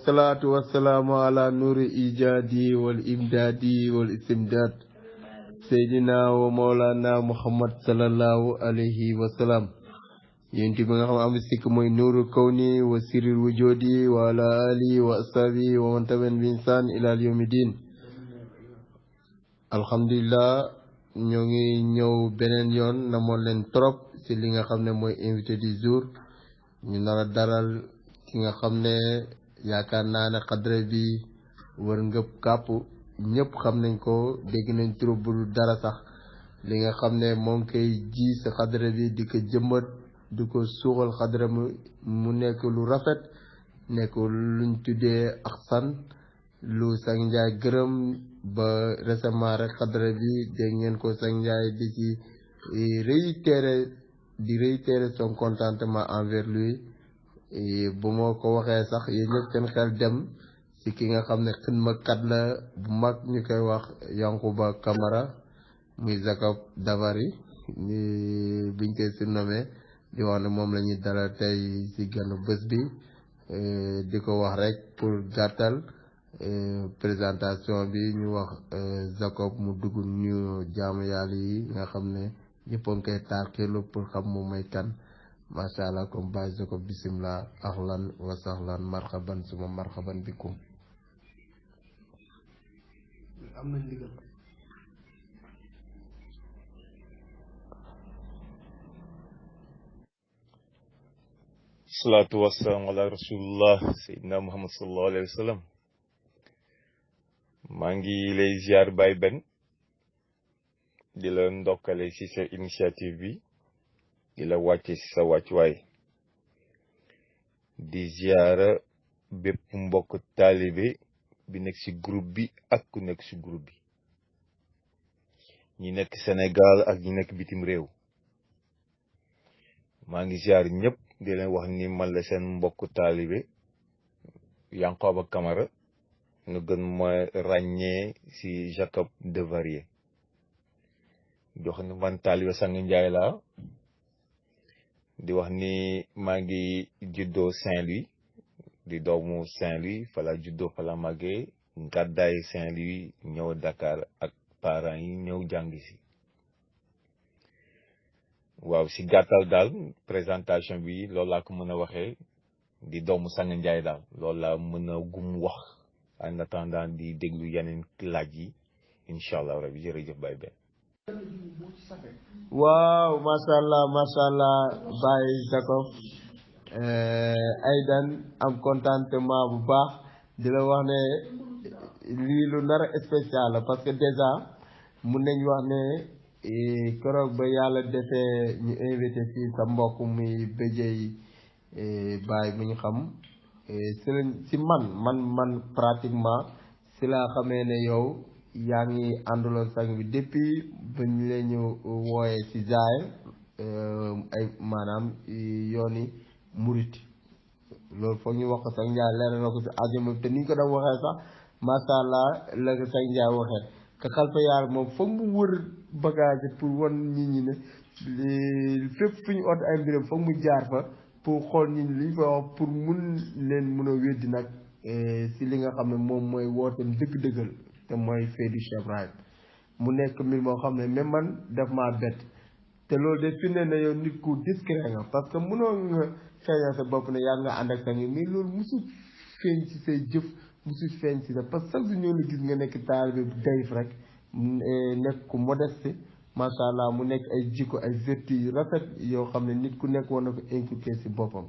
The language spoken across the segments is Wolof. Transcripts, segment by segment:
والصلاة والسلام على نور إيجادي والإمدادي والإسمداد سيدنا ومولانا محمد صلى الله عليه وسلم ينتي بغا خم am sik moy nuru kawni wa sirril wujudi wa ala ali wa ashabi wa man tabi'an bi insan ila yawmiddin alhamdulillah ñoo ngi ñëw beneen yoon namoon leen trop ci li nga xam ne mooy invité du jour ñu nar a daral ki nga xam ne yaakaar naa ne xadra bi wër ngëp kàpp ñëpp xam nañ ko dégg nañ trop bu dara sax li nga xam ne moo ngi koy ji sa xadra bi di ko jëmbat di ko suuxal xadra mu nekk lu rafet nekk luñ tuddee aksan lu Sang Ndiaye gërëm ba récemment rek xadra bi dégg ngeen ko Sang Ndiaye di ci réitérer son contentement envers lui bu moo ko waxee sax yéen ñëpp seen xel dem ci ki nga xam ne xidmakat la bu mag ñu koy wax Yankuba Camara muy Jacob Davari biñ koy surnommé di wax ne moom la ñuy dalal tey ci gànnu bés bi di ko wax rek pour gàttal présentation bi ñu wax Jacob mu dugg ñu jaamu yàlla yi nga xam ne ñëpp a ngi koy taaxirlu pour xam moom mooy kan macha allah comme Baye Jacob bisimilah ahlan wa sahlan marhaban suma marhaban bikum. am nañ ndigal. salaatu wassalaam ala rasulillah sayyidina muhammad sallallahu alayhi wa sallam maa ngi lay ziar Baye Ben di la ndokkale ci sa initiative bi di la wàcce ci sa wàccuwaay di ziara bépp mbokk taalibe bi nekk ci groupe bi ak ku nekk ci groupe bi ñi nekk Sénégal ak ñi nekk bitim réew maa ngi ziar ñëpp di leen wax ni man la seen mbokk taalibe Yankuba Camara nga gën ma ràññee ci Jacob Davari jox ni man taalibe Sang Ndiaye laa di wax ni maa ngi juddoo Saint-Louis di doomu Saint-Louis fala juddoo fala màggee gàddaay Saint-Louis ñëw Dakar ak parents yi ñëw jàngi si waaw si gàttal daal présentation bi loolu laa ko mën a waxee di doomu Sang Ndiaye daal loolu laa mën a gum wax en attendant di déglu yeneen laaj yi incha allah rabi jërëjëf Baye Ben. waaw macha allah Baye Jacob Aydan am contentement bu baax di la wax ne lii lu nar a spécial la parce que déjà mun nañ wax ne keroog ba yàlla defee ñu invité fii sa mbokk muy béjey Baye bu ñu xam si man pratiquement si laa xamee ne yow yaa ngi ànduloon sang bi depuis ba ñu leen ñu wooyee ci jaay ay maanaam yooni murit loolu foog ñu wax ko Sang Ndiaye leeral na ko si ajuma te ni ñu ko doon waxee sax macha allah la ko Sang Ndiaye waxee que xalfa yaar moom foog mu wër bagage pour wan nit ñi ne fépp fu ñu oote ay mbiram foog mu jaar fa pour xool nit ñi li ñu fa wax pour mun leen mun a weddi nag si li nga xam ne moom mooy wooteem dëgg-dëggal te mooy Feydi Cheikh Ibrahim mu nekk mbir moo xam ne même man daf maa bett te loolu de firnde na yow nit ku discret nga parce que mënoo nga feeñal sa bopp ne yaa nga ànd ak sa ngi mais loolu musul feeñ ci say jëf musul feeñ ci sa parce que chaque jour ñoo la gis nga nekk taalibe bu dayif rek nekk ku modeste macha allah mu nekk ay jikko ay vertu yu rafet yoo xam ne nit ku nekk war na ko inculquer ci boppam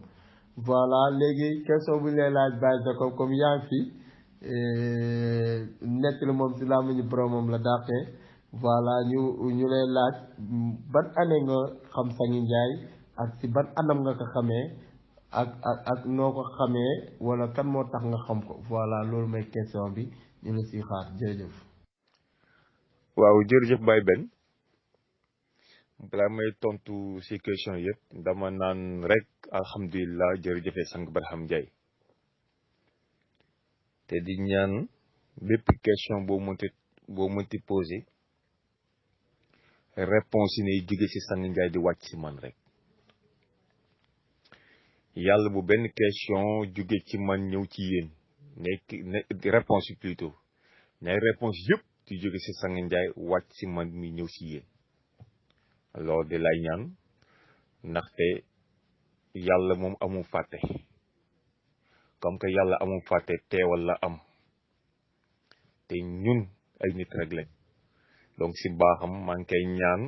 voilà léegi question bu ñu lay laaj Baye Jacob comme yaa ngi fi nekk la moom si làmmiñu boromam la dàqee voilà ñu lay laaj ban année nga xam Sang Ndiaye ak si ban anam nga ko xamee ak noo ko xamee wala kan moo tax nga xam ko voilà loolu mooy question bi ñu la siy xaar jërëjëf. waaw jërëjëf Baye Ben balaa may tontu si question yëpp dama naan rek alhamdulilah jërëjëfee Sang Barham Ndiaye te di ñaan bépp question boo mënti posé réponse yi nay jóge ci Sang Ndiaye di wàcc ci man rek yàlla bu benn question jóge ci man ñëw ci yéen ne réponse yi plutôt ne réponse yëpp di jóge si Sang Ndiaye wàcc si man mi ñëw si yéen loolu di lay ñaan ndaxte yàlla moom amul fàtte comme que yàlla amul fàtte teewal la am te ñun ay nit rek lañ donc si baaxam maa ngi koy ñaan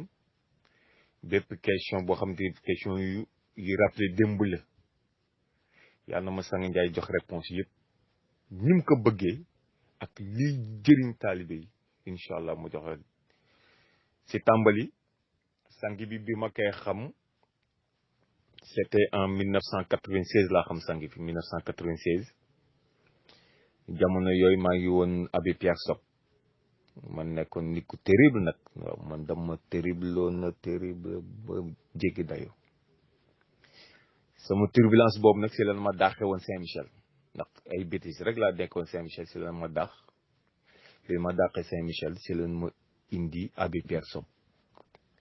bépp question boo xam te question yu rappelé démb la yàlla na ma Sang Ndiaye jox réponse yëpp ni mu ko bëggee ak liy jëriñ taalibe yi incha allah mu jox leen si tàmbali sang bi ma koy xam c'était en 1996 laa xam sang bi 1996 jamono yooyu maa ngi woon Abbé Pierre Sock man nekkoon nit ku terrible nag waaw man dama terrible ba jéggi dayo sama turbulence boobu nag si lan ma dàqe woon Saint-Michel ndax ay bêtises rek laa dekkoon Saint-Michel si lan ma dàq li ma dàqe Saint-Michel si lan ma indi Abbé Pierre Sock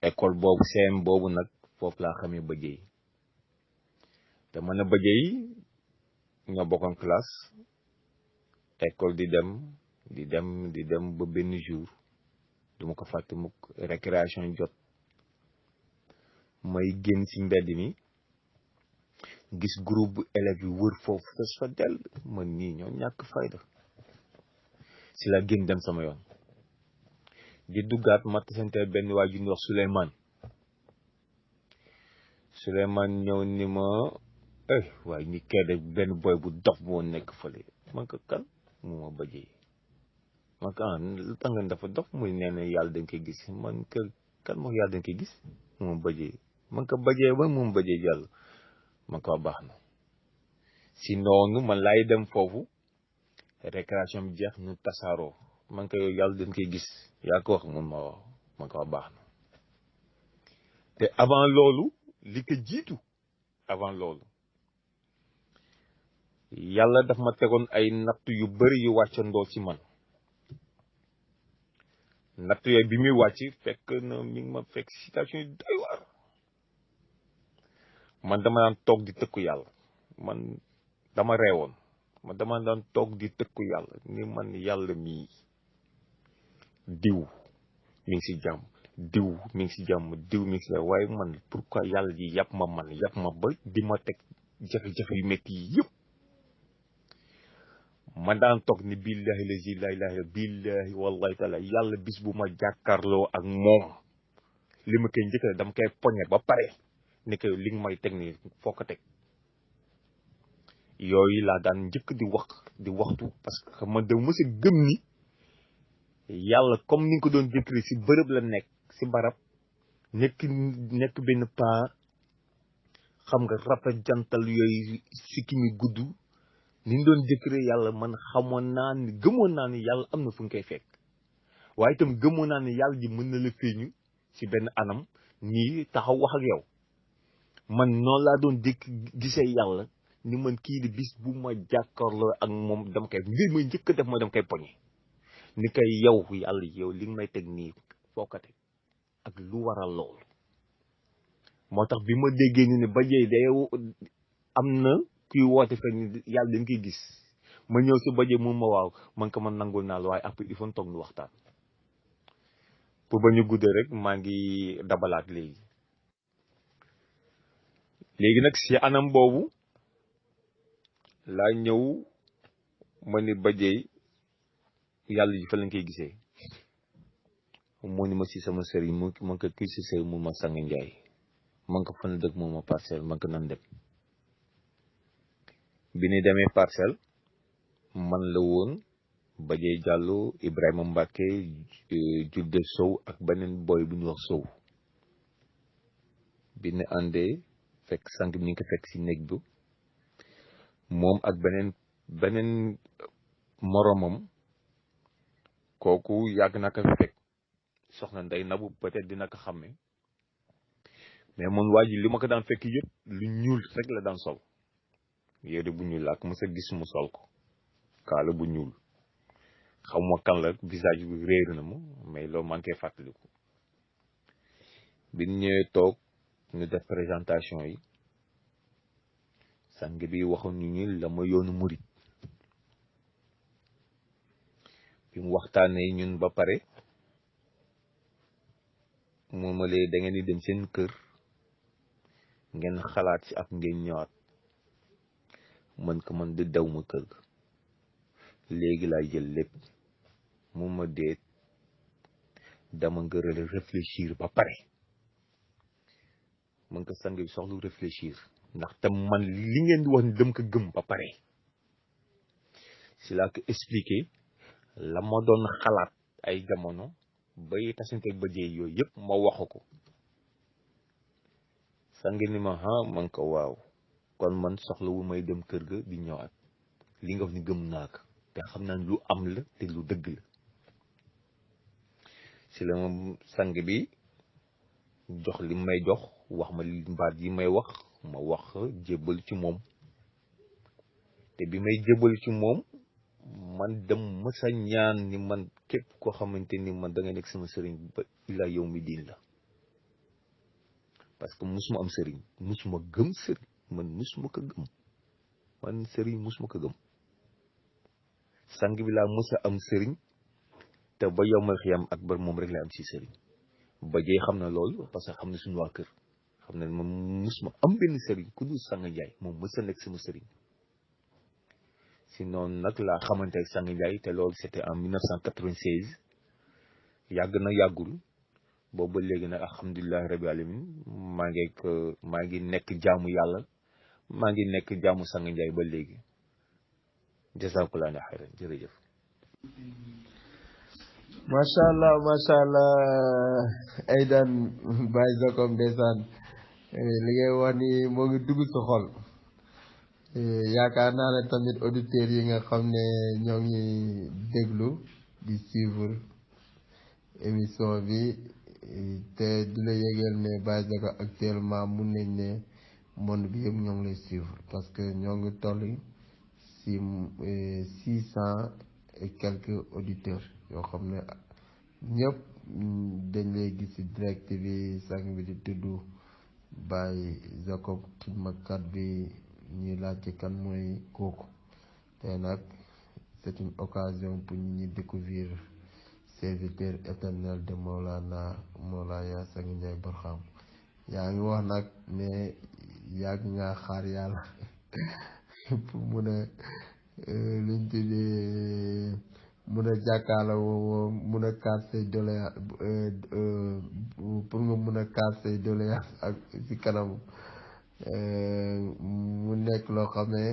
école boobu CM boobu nag foofu laa xamee bëjee te man a bëjee ñoo bokkoon classe école di dem ba benn jour duma ko fàtte mukk récréation jot may génn ci mbedd mi gis groupe bu élèves yi wër foofu fes fa dell man nii ñoo ñàkk fayda si la génn dem sama yoon di duggaat ma tasante benn waa ju ñuy wax Souleymane ñëw ni ma waaye ni kedde benn boy bu dof boo nekk fële man ko kan mu ma bëjee man ko lu tax nga dafa dof muy nee na yàlla dañ koy gis man ko kan moo yàlla dañ koy gis mu ma bëjee man ko bëjee ba mu ma bëjee yàlla man ko baax na si noonu man laay dem foofu récréation bi jeex ñu tasaaroo man ko yow yàlla dañ koy gis yaa ko wax mun ma wax man ko baax na te avant loolu li ko jiitu avant loolu yàlla daf ma tegoon ay natt yu bari yu wàccandoo ci man natt yooyu bi muy wàcc fekk na mi ngi ma fekk situation yu doy waar man dama daan toog di tëkku yàlla man dama reewoon man dama daan toog di tëkku yàlla ni man yàlla mii diw mi ngi si jàmm diw mi ngi si jàmm diw mi ngi si jàmm waaye man pourquoi yàlla ji yàpp ma ba di ma teg jafe-jafe yu métti yi yëpp man daan toog ni billahi lazi la ilaha billahi wallahi taala yàlla bis bu ma jàkkaarloo ak moom li ma koy njëkk dama koy poñe ba pare ni ko li nga may teg nii foo ko teg yooyu laa daan njëkk di waxtu parce que man da mës a gëm ni yàlla comme ni nga ko doon décrit si bërëb la nekk si barab nekk benn paa xam nga rapa jantal yooyu sikki mi gudd ni ñu doon décrit yàlla man gëmoon naa ni yàlla am na fu nga koy fekk waaye itam gëmoon naa ni yàlla ji mën na la feeñu si benn anam nii taxaw wax ak yow man noonu laa doon gisee yàlla ni man kii di bis bu ma jàkkaarloo ak moom dama koy mbir may njëkk a def mooy dama koy poñe ni koy yow yàlla yow li nga may teg nii foo ko teg ak lu waral loolu moo tax bi ma déggee ni ba jëy day am na kuy woote fekk ni yàlla dañ koy gis ma ñëw si ba jëy mun ma waaw man ko man nangul naa la waaye après il faut toog nu waxtaan pour ba ñu guddee rek maa ngi dabalaat léegi nag si anam boobu laa ñëw ma ni ba jëy yàlla ji fa lañ koy gisee moo ni ma si sama sëriñ man ko kii si sëriñ mu ma Sang Ndiaye man ko fan dëkk mu ma Parcelles man ko nan dem bi ni demee Parcelles man la woon Badié Diallo Ibrahima Mbacke Julde Sow ak beneen boy bu ñu wax Sow bi ne àndee fekk sang bi ñu ngi ko fekk si néeg bi moom ak beneen moromam kooku yàgg na ko fekk soxna Ndey Nabu peut-être dina ko xàmme mais man waa ji li ma ko daan fekk yëpp lu ñuul rek la daan sol yére bu ñuul laa ko mës a gis mu sol ko kaala bu ñuul xamuma kan la visage bi réer na ma mais loolu maa ngi koy fàttaliku bi ñu ñëwee toog ñu def présentation yi sang bi waxoon ñu la ma yoonu murit bi mu waxtaanee ñun ba pare moom ma lee da ngeen di dem seen kër ngeen xalaat ci ak ngeen ñëwaat man ko man di daw ma kër ga léegi laay jël lépp moom ma deet dama ngërale réfléchir ba pare man ko sang bi soxlu réfléchir ndax te man li ngeen di wax ni dem ko gëm ba pare si laa ko expliqué la ma doon xalaat ay jamono bay tasante ba jeey yooyu yëpp ma waxu ko sang ni ma man ko waaw kon man soxla wu may dem kër ga di ñëwaat li nga wax ni gëm naa ko te xam naa lu am la te lu dëgg la si la ma sang bi jox li may jox wax ma li mbaat yi may wax ma wax jébbal ci moom te bi may jébbal ci moom man dem mësa ñaan ni man képp koo xamante ni man da nga nekk sama sëriñ ba ila yow mi diin la parce que musuma am sëriñ musuma gëm sëriñ man musuma ko gëm man sëriñ musuma ko gëm sang bi laa mësa am sëriñ te ba yomal xiyam ak bar moom rek la am si sëriñ ba jee xam na loolu parce que xam na suñu waa kër xam na moom musuma am benn sëriñ ku dul Sang Njaay moom mësa nekk sama sëriñ si noonu nag laa xamante ak Sang Njaay te loolu c'était en 1996 yàgg na yàggul boobu ba léegi nag alhamdulilahi rabbi alamin maa ngi nekk jaamu yàlla maa ngi nekk jaamu Sang Njaay ba léegi jazakallahu xayran jërëjëf macha allah Aïdane Baye Jacob ndeysaan li ngay wax ni moo ngi dugg sa xol yaakaar naa ne tamit auditeurs yi nga xam ne ñoo ngi déglu di suivre émission bi te di la yëgal ne Baye Jacob actuellement mun nañ ne monde bi yëpp ñoo ngi lay suivre parce que ñoo ngi toll si 600 et quelques auditeurs yoo xam ne ñëpp dañ lay gis ci direct bi sang bi di tudd Baye Jacob xidmakat bi ñuy laajte kan mooy kooku te nag c'est une occasion pour ñu découvrir serviteur éternel de Mawlaya Sang Njaay Barham yaa ngi wax nag ne yàgg nga xaar yàlla pour mun a luñ tuddee mun a jàkkaarloo mun a kaas say doléance pour nga mun a kaas say doléance ak ci kanam mu nekk loo xam ne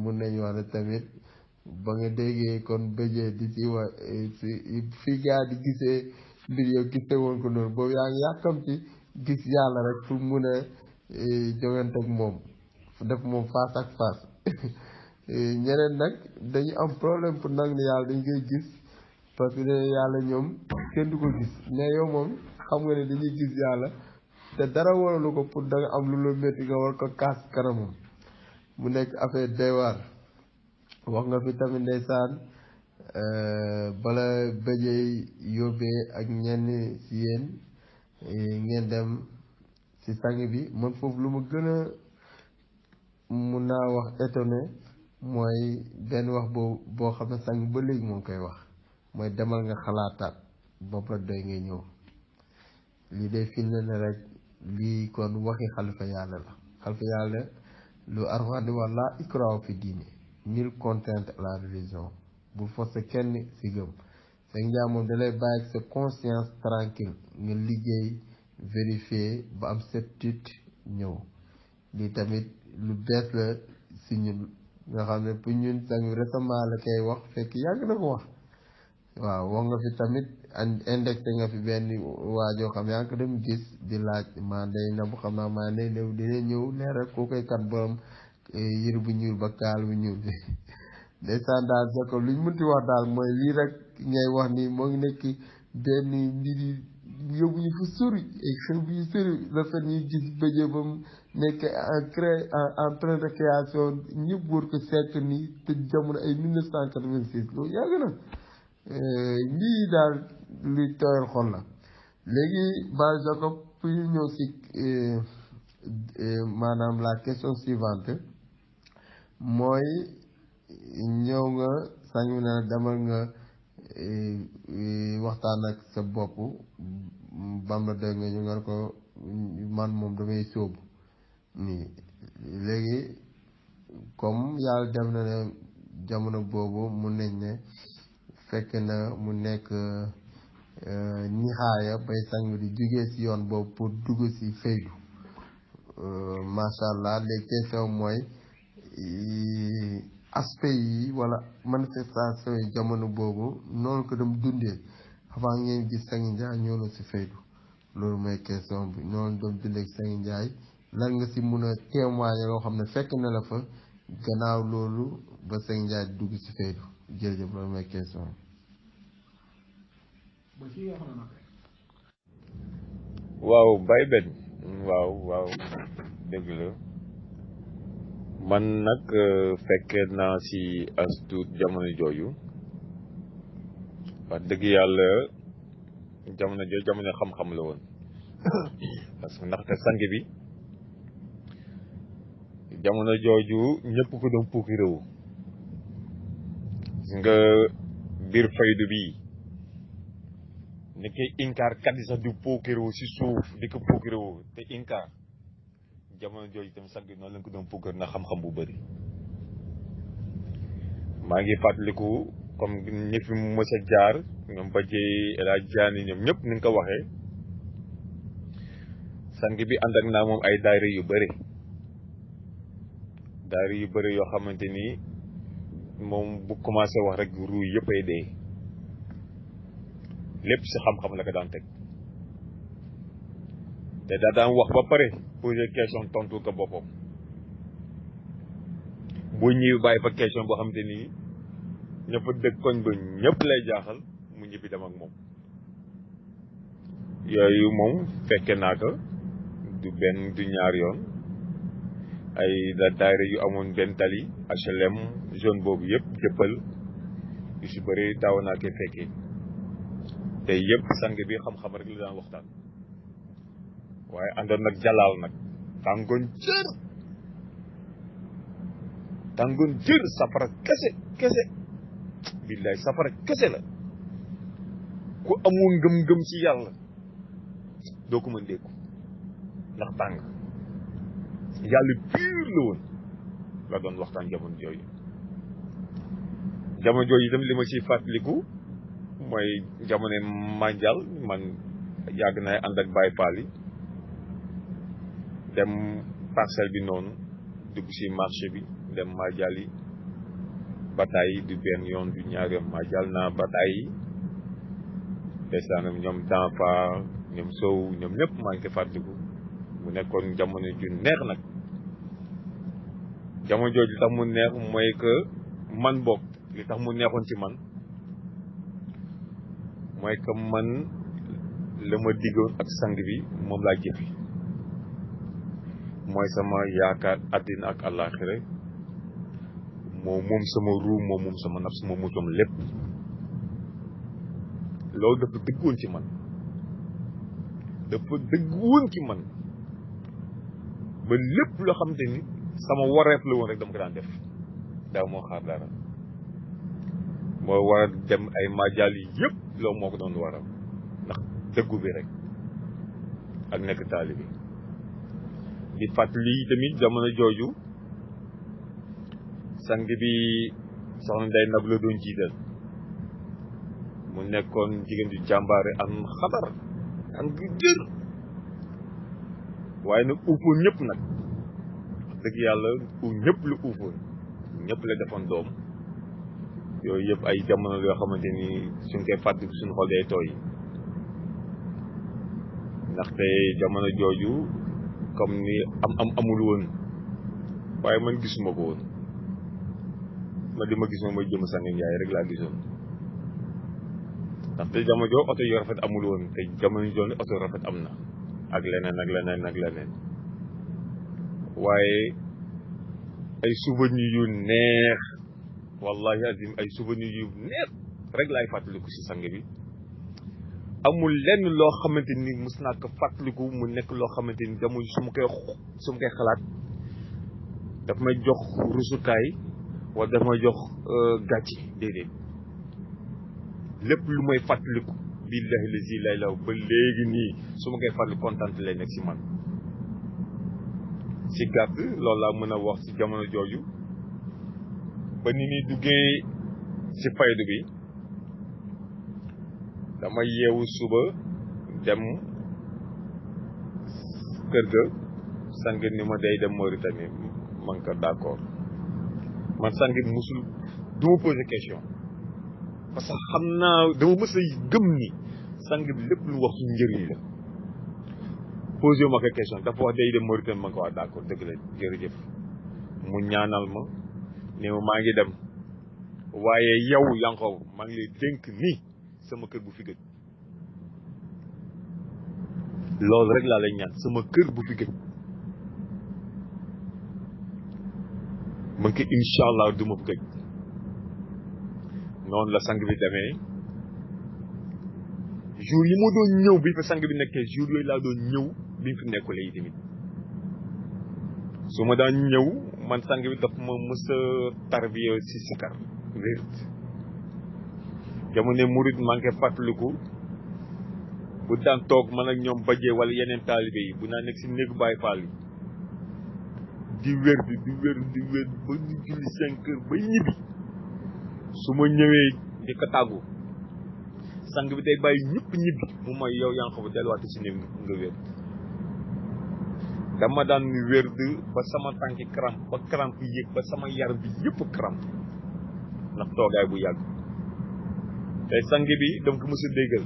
mun nañu wax ne tamit ba nga déggee kon bëjee di ci wa ci fi gaa di gisee mbir yow gisee woon ko noonu boobu yaa ngi yàkkamti gis yàlla rek pour mun a jogante ak moom def moom face ak face ñeneen nag dañu am problème pour nag ne yàlla dañ koy gis parce que yàlla ñoom kenn du ko gis mais yow moom xam nga ne dañuy gis yàlla te dara waralu ko pour da nga am lu la métti nga war ko kaas kanamam mu nekk affaire doy waar wax nga fi tamit ndeysaan bala bëjee yóbbee ak ñenn si yéen ngeen dem si sang bi man foofu lu ma gën a mun naa wax étonné mooy benn wax boo xam ne sang ba léegi moo ngi koy wax mooy demal nga xalaataat bopp la doy ngay ñëw lii de firnde ne rek lii kon waxi xalifa yàlla la xalifa yàlla lu Alxuraan di wax laa ikraaha fi diine nulle contrainte à la religion bu forcer kenn si gëm Sang Njaay moom dalay bàyyi sa conscience tranquille nga liggéey vérifier ba am certitude ñëw lii tamit lu bees la si ñun nga xam ne pour ñun sang récemment la koy wax fekk yàgg na ko wax waaw wax nga fi tamit indexé nga fi benn waajoo xam yaa ngi ko dem gis di laaj maa day na bu xam naa maa day new dina ñëw leeral koo koy kat borom yër bu ñuul ba kaal bu ñuul bi ndeysaan daal Jacob lu ñu mënti wax daal mooy lii rek ngay wax ni moo ngi nekk benn mbir yi yóbbu ñu fu sori ay xew bi yu sori le fait ñuy gis bëjee ba mu nekk en train de création ñëpp wër ko seet nii te jamono ay 1986 loolu yàgg na lii daal luy tooyal xol la léegi Baye Jacob pour ñu ñëw si maanaam la question suivante mooy ñëw nga sang bi ne demal nga waxtaan ak sa bopp bam la dégg nga ñu nga ko man moom damay sóobu nii léegi comme yàlla def na ne jamono boobu mun nañ ne fekk na mu nekk nixaaya bay sang di jógee ci yoon boobu pour dugg ci faydu macha allah les questions mooy aspect yi wala manifestation yi jamono boobu noonu ko dem dundee avant ngeen gis Sangi Ndiaye ñëw na ci faydu loolu mooy question bi noonu doon dundee Sangi Ndiaye lan nga ci mun a témoigner loo xam ne fekk na la fa gannaaw loolu ba Sangi Ndiaye dugg ci faydu jërëjëf loolu mooy question waaw Baye Ben waaw dëgg la man nag fekkee naa ci as tuut jamono jooju wax dëgg yàlla jamono jooju jamono xam-xam la woon parce que ndaxte sang bi jamono jooju ñëpp ko doon puuki réew nga biir faydu bi ni koy inkaar kat yi sax di puukiréewu si suuf di ko puukiréewu te inkaar jamono jooju itam sang bi noonu lañ ko doon puukar na xam-xam bu bëri maa ngi fàttaliku comme ñi fi mës a jaar ñoom bajee El Hadj Diané ñoom ñëpp ni nga ko waxee sang bi ànd ak naa moom ay daayira yu bëri yoo xamante ni moom bu commencé wax rek ruu yëpp ay dee lépp si xam-xam la ko daan teg te daa daan wax ba pare poser question tontu ko boppam bu ñëwee bàyyi fa question boo xamante ni ñëpp dëkk koñ ba ñëpp lay jaaxal mu ñibbi dem ak moom yooyu moom fekke naa ko du benn du ñaar yoon ay daayira yu amoon benn tali HLM zone boobu yëpp jëppal yu si bëri daaw naa koy fekkee te yëpp sang bi xam-xam rek la daan waxtaan waaye àndoon nag jalaal nag tàngoon jër safara kese billaay safara kese la ku amul ngëm-ngëm ci yàlla doo ko mën déggu ndax tàng yàlla pur la woon la doon waxtaan jamono jooju itam li ma ciy fàttaliku mooy jamono mondial man yàgg na ànd ak Baye Fall yi dem parcelle bi noonu dugg ci marché bi dem mondial yi bataay yi du benn yoon du ñaar yoon mondial naa bataay yi ndeysaan ñoom Danfa ñoom Sow ñoom ñëpp maa ngi koy fàttaliku mu nekkoon jamono ju neex nag jamono jooju tax mu neex mooy que man bokk li tax mu neexoon ci man mooy que man la ma diggoon ak sang bi moom laa jëfi mooy sama yaakaar àddina ak àllaaxira moom sama ruu moom sama nafs moom moom lépp loolu dafa dëggoon ci man ba lépp loo xamante ni sama wareef la woon rek dama ko daan def daaw moo xaar dara moo war a dem ay majaal yi yëpp loolu moo ko doon waral ndax dëggu bi rek ak nekk taalibi di fàttali tamit jamono jooju sang bi soxna Ndeye Nab la doon jiital mu nekkoon jigéen ju jàmbaare am xabar am gu jër waaye nag uufoon ñëpp nag dëgg yàlla ñëpp la uufoon ñëpp la defoon doom yooyu yëpp ay jamono yoo xamante ni suñ koy fàttali suñu xol day tooy ndaxte jamono jooju comme ni amul woon waaye man gisuma ko woon ma di ma gis moom mooy jëm Sangi Ndiaye rek laa gisoon ndaxte jamono joo oto yu rafet amul woon te jamono jooju oto rafet am na ak leneen waaye ay souvenirs yu neex wallahi azim ay souvenirs yu neex rek laay fàttaliku ci sang bi amul lenn loo xamante ni mës naa ko fàttaliku mu nekk loo xamante ni jamono su ma koy xalaat daf may jox rusukaay wala daf may jox gàcce déedéet lépp lu may fàttaliku billahi lazi lay law ba léegi nii su ma koy fàttali kontaan lay nekk si man si gàtt loolu laa mën a wax si jamono jooju ba ni muy duggee si faydu bi dama yeewu suba dem kër ga sang ni ma day dem Mauritanie man ko d'accord man sang bi musul du ma poser question parce que xam naa dama mës a gëm ni sang bi lépp lu wax suñu njëriñ la posé ma ko question dafa wax day dem Mauritanie man ko wax d'accord dëgg la jërëjëf mu ñaanal ma ne ma maa ngi dem waaye yow Yankhoba maa ngi lay dénk ni sama kër bu fi gëj loolu rek laa lay ñaan sama kër bu fi gëj man ko incha allah du ma fi gëj noonu la sang bi demee jour yi ma doon ñëw bi fa sang bi nekkee jour yooyu laa doon ñëw bi fi nekkulee yi tamit su ma daan ñëw man sang bi daf ma mës a tarbiya si sikar wérit jamono murid maa ngi koy fàttaliku bu daan toog man ak ñoom bajee wala yeneen taalibe yi bu naa nekk si néegu Baay Faal yi di wér ba ñu julli 5 heures ba ñibbi su ma ñëwee di ko tàggu sang bi day bàyyi ñëpp ñibbi mu may yow Yankhoba delluwaat si néeg nga wér dama daan wér ba sama tànki crampe ba crampe yëg ba sama yaram bi yëpp crampe ndax toogaay bu yàgg tey sang bi dama ko mës a déggal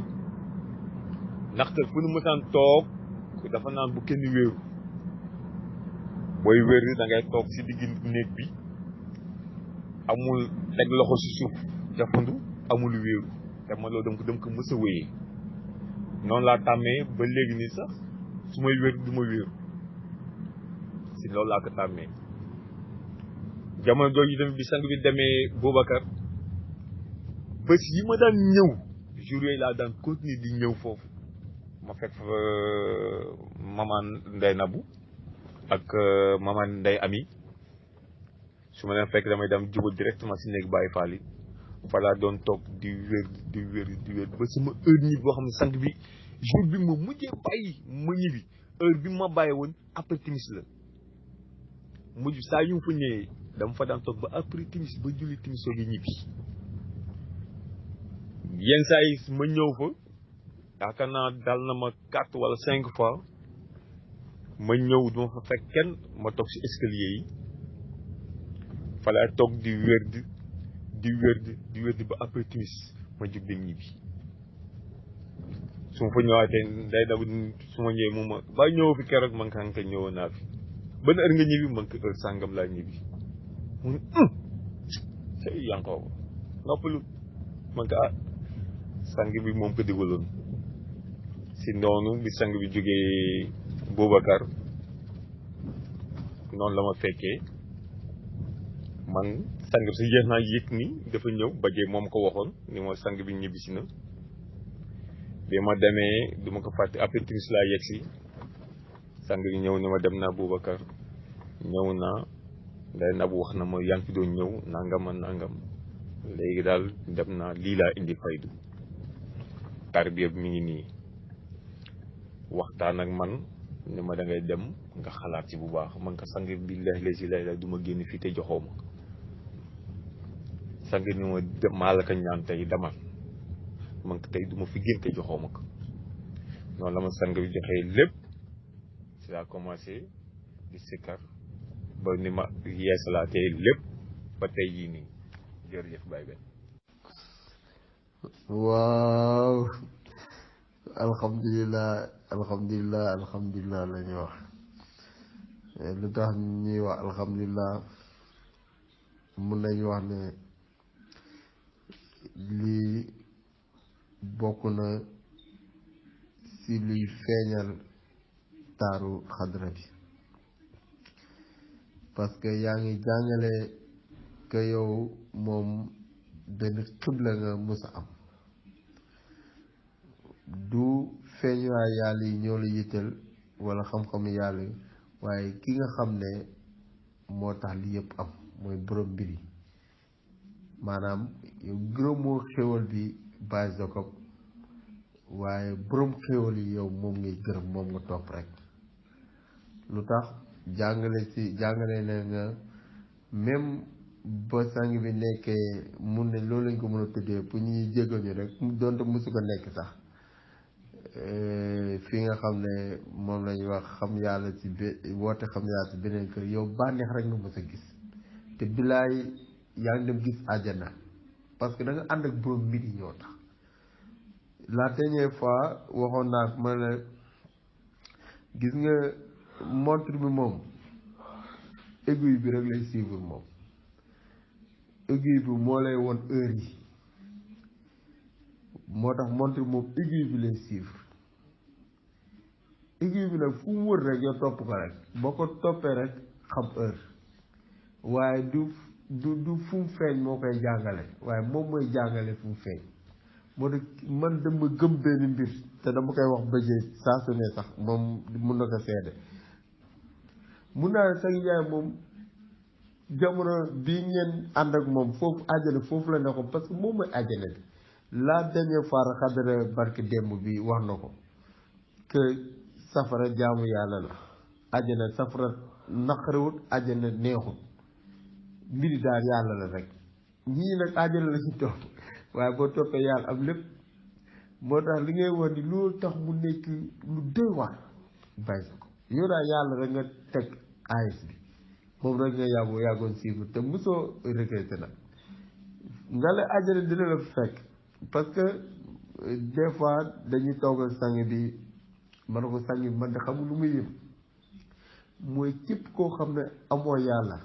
ndaxte fu nu mësaan toog dafa naan bu kenn wéeru booy wér da ngay toog si digg néeg bi amul teg loxo si suuf jafandu amul wéeru te ma loolu dama ko mës a wéyee noonu laa tàmmee ba léegi nii sax su may wér du ma wéeru si loolu laa ko tàmmee jamono jooju tamit bi sang bi demee Boubacar bés yi ma daan ñëw jour yooyu laa daan continuer di ñëw foofu ma fekk fa maman Ndey Nabu ak maman Ndey Ami su ma leen fekk damay dem jubal directement si néeg Baye Fall yi fa laa doon toog di wér ba sama heure ñibbi boo xam ne sang bi jour bi ma mujjee bàyyi ma ñibbi heure bi ma bàyyi woon après timis la mujj saa yu fa ñëwee dama fa daan toog ba après timis ba julli timis soo gi ñibbi yenn saa yi ma ñëw fa yaakaar naa dal na ma 4 wala 5 fois ma ñëw duma fa fekk kenn ma toog si escalier yi fa laay toog di wér ba après timis ma jóg dem ñibbi su ma fa ñëwaatee day da su ma ñëwee moom ba ñëw fi keroog man ka ñëwoon naa fi ban heure nga ñibbi man ko heure sàngam laa ñibbi mun say Yankhoba noppalu man ko sang bi moom ko digaloon si noonu bi sang bi jógee Boubacar noonu la ma fekkee man sang bi si jeex naa yëg ni dafa ñëw bajee moom ko waxoon ni mooy sang bi ñibbisi na bi ma demee du ma ko fàtte après timis laa yegg si sang bi ñëw ni ma dem naa Boubacar ñëw naa Ndey Nabu wax na ma yaa ngi fi doon ñëw nangam léegi daal dem naa lii laa indi faydu tarbiya bi mi ngi nii waxtaan ak man ni ma da ngay dem nga xalaat ci bu baax man ko sang bi léegi lay du ma génn fii te joxoo ma sang ni ma maa la ko ñaan tey demal man ko tey du ma fi génn te joxoo ma ko noonu la ma sang bi joxee lépp ci laa commencé di sikkar ba ni ma yeesalaatee lépp ba tey jii nii jërëjëf Baye Ben. waaw alhamdulilah la ñuy wax lu tax ñuy wax alhamdulilah mun nañu wax ne lii bokk na ci luy feeñal taaru xadra bi parce que yaa ngi jàngale que yow moom benn xibla nga mës a am du feeñuwaay yàlla yi ñoo la yitteel wala xam-xam yàlla yi waaye ki nga xam ne moo tax li yëpp am mooy borom mbir yi maanaam gërëmoo xéwal bi Baye Jacob waaye borom xéwal yi yow moom ngay gërëm moom nga topp rek lu tax jàngale na nga même ba sang bi nekkee mun ne loolu lañ ko mën a tuddee pour ñuy jégal ñu rek donte mosu ko nekk sax fi nga xam ne moom lañuy wax xam yàlla ci woote xam yàlla ci beneen kër yow bànneex rek nga mës a gis te bilaay yaa ngi dem gis àjjana parce que da nga ànd ak borom mbir yi ñoo tax la dernière fois waxoon naa ko ma ne gis nga montre bi moom aiguille bi rek lay suivre moom aiguille bi moo lay won heure yi moo tax montre bi moom aiguille bi lay suivre aiguille bi nag fu mu wër rek yow topp ko rek boo ko toppee rek xam heure waaye du fu mu feeñ moo koy jàngale waaye moom mooy jàngale fu mu feeñ moo tax man dama gëm benn mbir te dama koy wax bëjee saa su ne sax moom mun na ko seede mun naa ne sax yaay moom jamono bii ngeen ànd ak moom foofu àjjana foofu la ne ko parce que moom mooy àjjana bi la dernière fois xadara barke démb bi wax na ko que safara jaamu yàlla la àjjana safara naqariwut àjjana neexut mbiri daal yàlla la rek ñii nag àjjana la ci topp waaye boo toppee yàlla am lépp moo tax li ngay wax ni loolu tax mu nekk lu doy waar bàyyi sa ko yow daal yàlla rek nga teg AS bi moom rek nga yàggoon suivre te mosoo regretté nag nga la àjjana dina la fekk parce que des fois dañuy toog ak sang bi man ko sang bi man de xamul lu muy yëm mooy képp koo xam ne amoo yàlla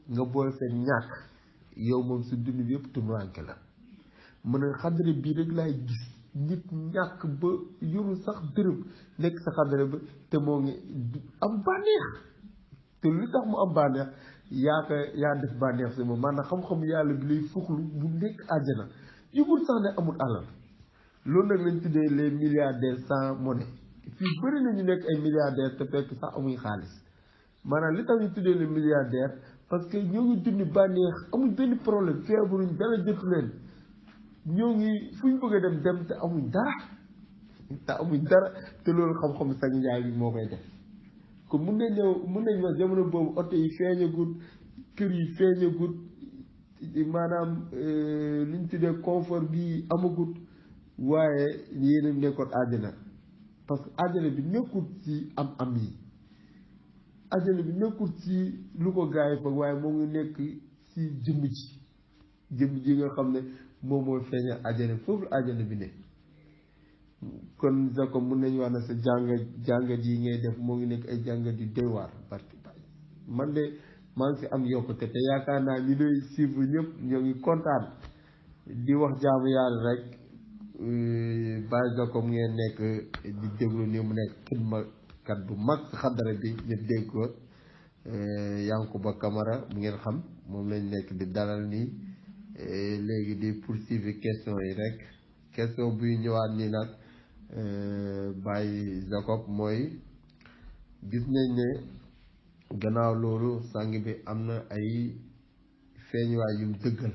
nga boole seen ñàkk yow moom su dund bi yëpp tumuranke la mën a xadare bii rek laay gis nit ñàkk ba yoru sax dërëm nekk sa xadare ba te moo ngi am bànneex te lu tax mu am bànneex yaa def bànneex si moom maanaam xam-xam yàlla bi lay fuxlu bu nekk àjjana yëgul sax ne amul alal loolu nag lañ tuddee les milliardaires sans monnaie fii bëri na ñu nekk ay milliardaires te fekk sax amuñ xaalis maanaam li tax ñu tuddee les milliardaires parce que ñoo ngi dund bànneex amuñ benn problème feebaruñ dara jotu leen ñoo ngi fu ñu bëgg a dem te amuñ dara te loolu xam-xam sax njaay bi moo koy def kon mun nañ wax jamono boobu oto yi feeñagut kër yi feeñagut maanaam li ñu tuddee confort bi amagut waaye yéen a nekkoon àjjana parce que àjjana bi nekkul ci am yi àjjana bi nekkul ci lu ko gaay yi foog waaye moo ngi nekk ci jëmm ji nga xam ne moom mooy feeñal àjjana foofu la àjjana bi ne kon Jacob mun nañu wax ne sa jàngat yi ngay def moo ngi nekk ay jàngat yu doy waar barki man de maa ngi fi am yokkute te yaakaar naa ñi doy suivre ñëpp ñoo ngi kontaan di wax jaamu yàlla rek Baye Jacob ngeen nekk di déglu ni mu nekk xidmakat bu mag si xadara bi ñëpp dégg ko Yankuba Camara mu ngeen xam moom lañ nekk di dalal nii léegi di poursuivre question yi rek question buy ñëwaat nii nag Baye Jacob mooy gis nañ ne gannaaw loolu sang bi am na ay feeñuwaay yum dëggal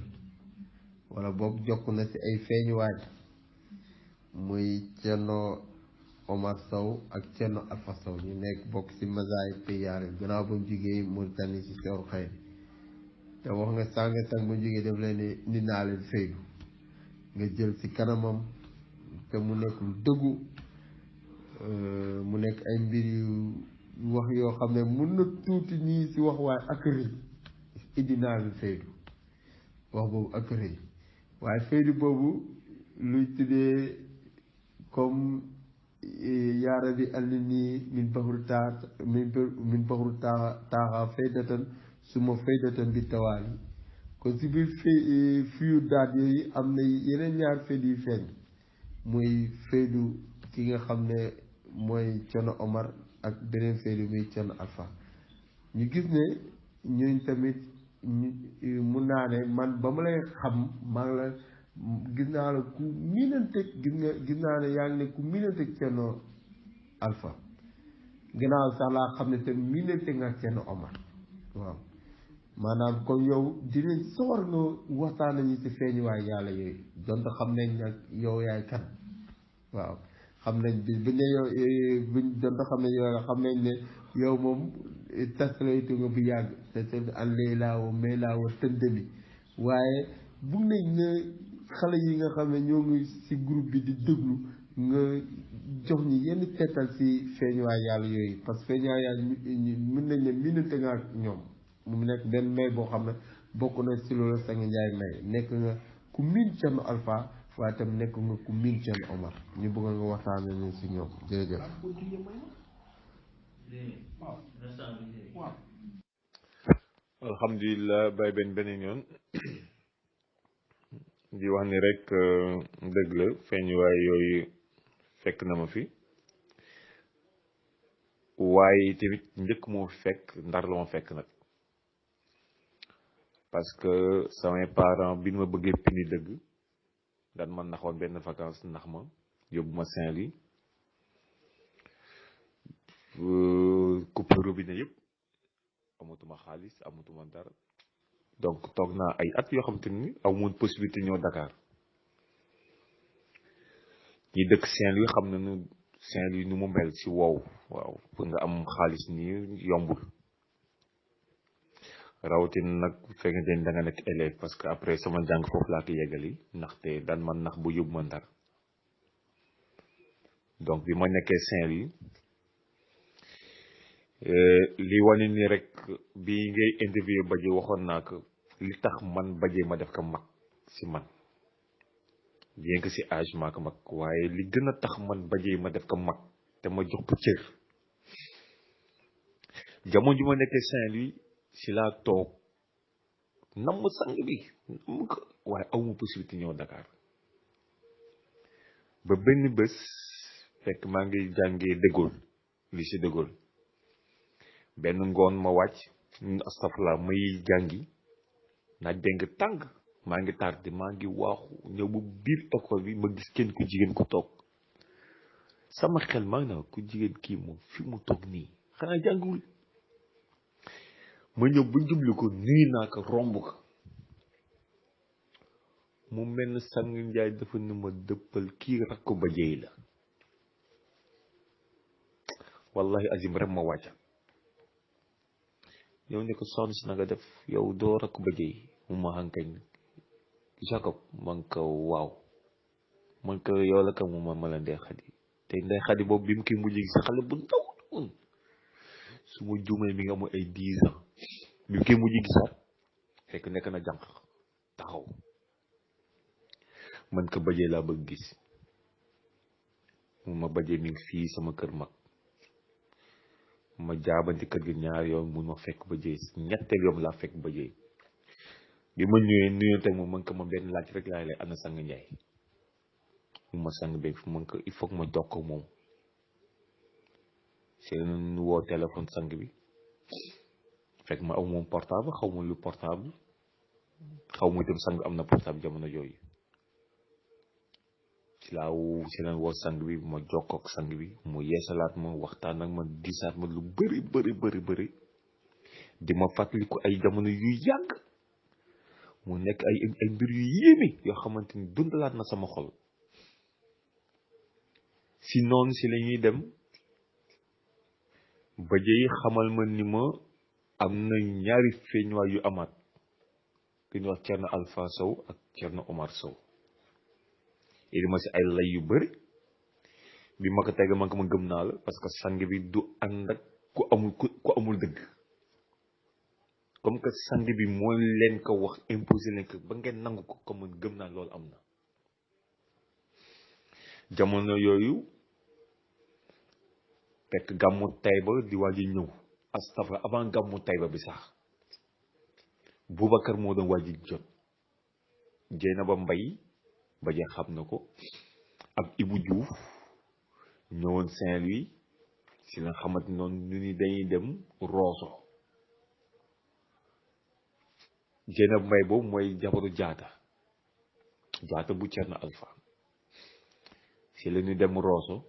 wala boog jokk na ci ay feeñuwaay muy Thierno Omar Sow ak Thierno Alpha Sow ñu nekk bokk ci Mazaay Piyaare gannaaw ba mu jógee Mauritanie ci Seeru Xayri te wax nga sàng tag ba mu jógee def leen ni naa leen faydu nga jël ci kanamam te mu nekk lu dëggu mu nekk ay mbir yu wax yoo xam ne mun na tuuti nii ci wax waaye ak rëy indi naa leen faydu wax boobu ak rëy waaye faydu boobu luy tuddee comme yaara bi alli nii min baxru taaxa faydatan suma faydatan bi tawaal yi kon si biir fiyu daat yooyu am na yeneen ñaar faydu yu feeñ muy faydu ki nga xam ne mooy Thierno Omar ak beneen faydu muy Thierno Alpha ñu gis ne ñooñ tamit mun naa ne man ba ma lay xam maa ngi la gis naa la ku miinanteeg gis naa ne yaa ngi ne ku miinanteeg Thierno Alpha gannaaw sax laa xam ne te miinanteeg nga Thierno Omar waaw maanaam comme yow dinañ sawar nga waxtaan nañu ci feeñuwaay yàlla yooyu donte xam nañ nag yow yaay kan waaw xam nañ bi buñ ne yow buñ donte xam nañ yow xam nañ ne yow moom taslaytu nga bu yàgg te te an lay laawo may laawo tëndali waaye bugg nañ ne xale yi nga xam ne ñoo ngi ci groupe bi di déglu nga jox ñi yenn tettal ci feeñuwaay yàlla yooyu parce que feeñuwaay yàlla mën nañ ne minante nga ak ñoom mu nekk benn may boo xam ne bokk na ci loolu Sang Njaay may nekk nga ku miin Thierno Alpha waaye tam nekk nga ku miin Thierno Omar ñu bëgg nga waxtaane ñu ci ñoom jërëjëf alhamdulilah bay beneen yoon di wax ni rek dëgg la feeñuwaay yooyu fekk na ma fi waaye tamit njëkk moo fekk Ndar la ma fekk nag parce que samay parents bi ma bëggee pini dëgg dan man naxoon benn vacances ndax ma yóbbu ma Saint-Louis coupé robinet yëpp amatuma xaalis amatuma dara donc toog naa ay at yoo xam te ni aw moon possibilité ñëw Dakar ñi dëkk Saint-Louis xam na nu Saint-Louis nu mu mel ci wow waaw pour nga am xaalis nii yombul rawatina nag bu fekkente ni da nga nekk élève parce que après sama jàng foofu laa ko yeggali ndaxte daan man nax bu yóbbu ma Ndar donc bi ma nekkee Saint-Louis li wane ni rek bi ngay interview Badji waxoon naa ko li tax man Badji ma def ko mag ci man bien que ci âge maa ko mag waaye li gën a tax man Badji ma def ko mag te ma jox ko cër jamono ju ma nekkee Saint-Louis ci laa toog namm sang bi namm ko waaye awma possibilité ñëw Dakar ba benn bés fekk maa ngi jàngee De Gaulle lycée De Gaulle benn ngoon ma wàcc astafurlah may jàngi naaj déng tàng maa ngi tardé maa ngi waaxu ñëw ba biir école bi ma gis kenn ku jigéen ku toog sama xel maa ngi naa ku jigéen kii moom fi mu toog nii xanaa jàngiwul ma ñëw ba jublu ko nuyu naa ko romb ko mu mel ne Sang Njaay dafa ne ma dëppal kii rakku Badji la wallahi azim rek ma wàcca yow ne ko soxna si na nga def yow doo rakku Badji mu ma xankañ Jacob man ko waaw man ko yow la ka mu ma la Ndey Xadi te Ndey Xadi boobu bi mu kii mujj gis xale bu ndaw su ma juumee mi nga amul ay 10 ans bi mu kii mujj gisaat fekk nekk na jànq taxaw man ko Badji laa bëgg gis mu ma Badji mi ngi fii sama kër mag ma jaabanti kër gi ñaar yoon mun ma fekk Badji ñetteel yoon laa fekk Badji bi ma ñëwee nuyonte moom man ko ma benn laaj rek laay lay ana Sang Njaay mu ma sang beeg fu man ko il faut que ma jox ko moom seen woo téléphone sang bi fekk ma aw moom portable xaw ma lu portable xaw ma itam sang am na portable jamono yooyu ci leen woo sang bi ma jokkoo ak sang bi mu yeesalaat ma waxtaan ak ma gisaat ma lu bëri di ma fàttaliku ay jamono yu yàgg mu nekk ay mbir yu yéeme yoo xamante ni dundalaat na sama xol si noonu si la ñuy dem Badji xamal ma ni ma am na ñaari feeñuwaay yu amaat ku ñuy wax Thierno Alpha Sow ak Thierno Omar Sow indi ma si ay lay yu bëri bi ma ko tege man ko ma gëm naa la parce que sang bi du ànd ak ku amul dëgg comme que sang bi moo leen ko wax imposé leen ko ba ngeen nangu ko comme man gëm naa loolu am na jamono yooyu fekk gàmmu Taïba di waaj a ñëw astafa avant gàmmu Taïba bi sax Boubacar moo doon waaj a jot Dieynaba Mbaye Badji xam na ko ak Ibou Diouf ñëwoon Saint-Louis si la xamante noonu ñu ni dañuy dem Rosso Dieynaba Mbaye boobu mooy jabaru jaata bu Thierno Alpha si la ñu dem Rosso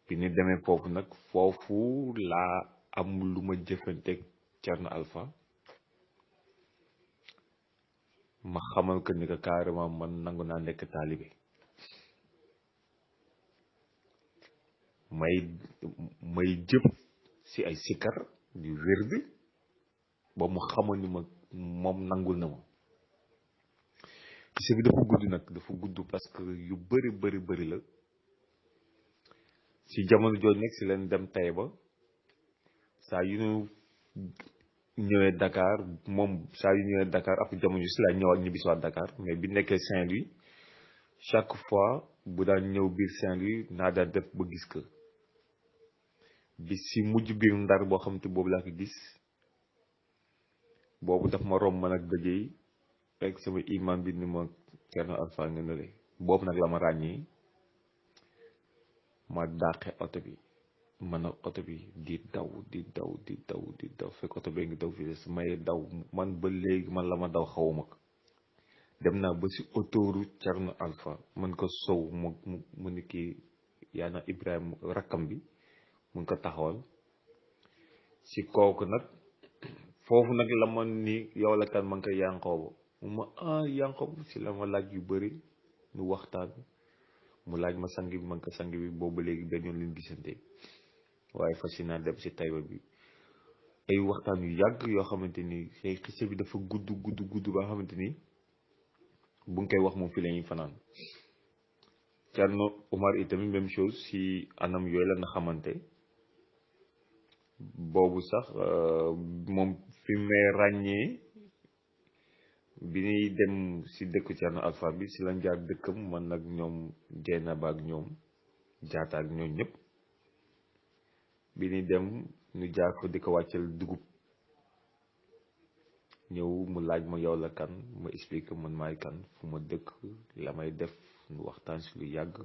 bi ñu demee foofu nag foofu laa am lu ma jëfanteeg Thierno Alpha ma xamal que ni que carrément man nangu naa nekk taalibe may jëf si ay sikkar di wérd ba mu xamal ni ma moom nangul na ma xise bi dafa gudd nag dafa gudd parce que yu bëri la si jamono jooju nag si leen dem Taïba saa yu ñu ñëwee Dakar moom saa yu ñëwee Dakar après jamono si laa ñëwaat ñibbisiwaat Dakar mais bi nekkee Saint-Louis chaque fois bu daan ñëw biir Saint-Louis naa daan def ba gis ko bi si mujj biir Ndar boo xam te boobu laa ko gis boobu daf ma romb man ak dëjëy rek sama imam bi ni ma Thierno Alpha nga nële boobu nag la ma ràññee ma dàqe oto bi man ak oto bi di daw fekk oto bee ngi daw vitesse may daw man ba léegi man la ma daw xawuma ko dem naa ba si autoroute Thierno Alpha man ko sow mu ni kii yaa na Ibrahima rakkam bi mun ko taxawal si kooku nag foofu nag la man ni yow la kan man ko Yankooba mu ma Yankooba si la ma laaj yu bëri nu waxtaan mu laaj ma sang bi man ko sang bi boobu léegi dañoon leen gisante waaye fas naa dem si Taïba bi ay waxtaan yu yàgg yoo xamante ni say xise bi dafa gudd ba xamante ni bu nga koy wax moom fi la ñuy fanaan Thierno Omar itamit même chose si anam yooyu la na xamante boobu sax moom fi may ràññee bi ñuy dem si dëkku Thierno Alpha bi si lañ jaar dëkkam man nag ñoom Jeynaba ak ñoom Jaata ak ñoom ñëpp bi ñuy dem ñu jaar ko di ko wàccel dugub ñëw mu laaj ma yow la kan ma expliqué man maay kan fu ma dëkk la may def ñu waxtaan si lu yàgg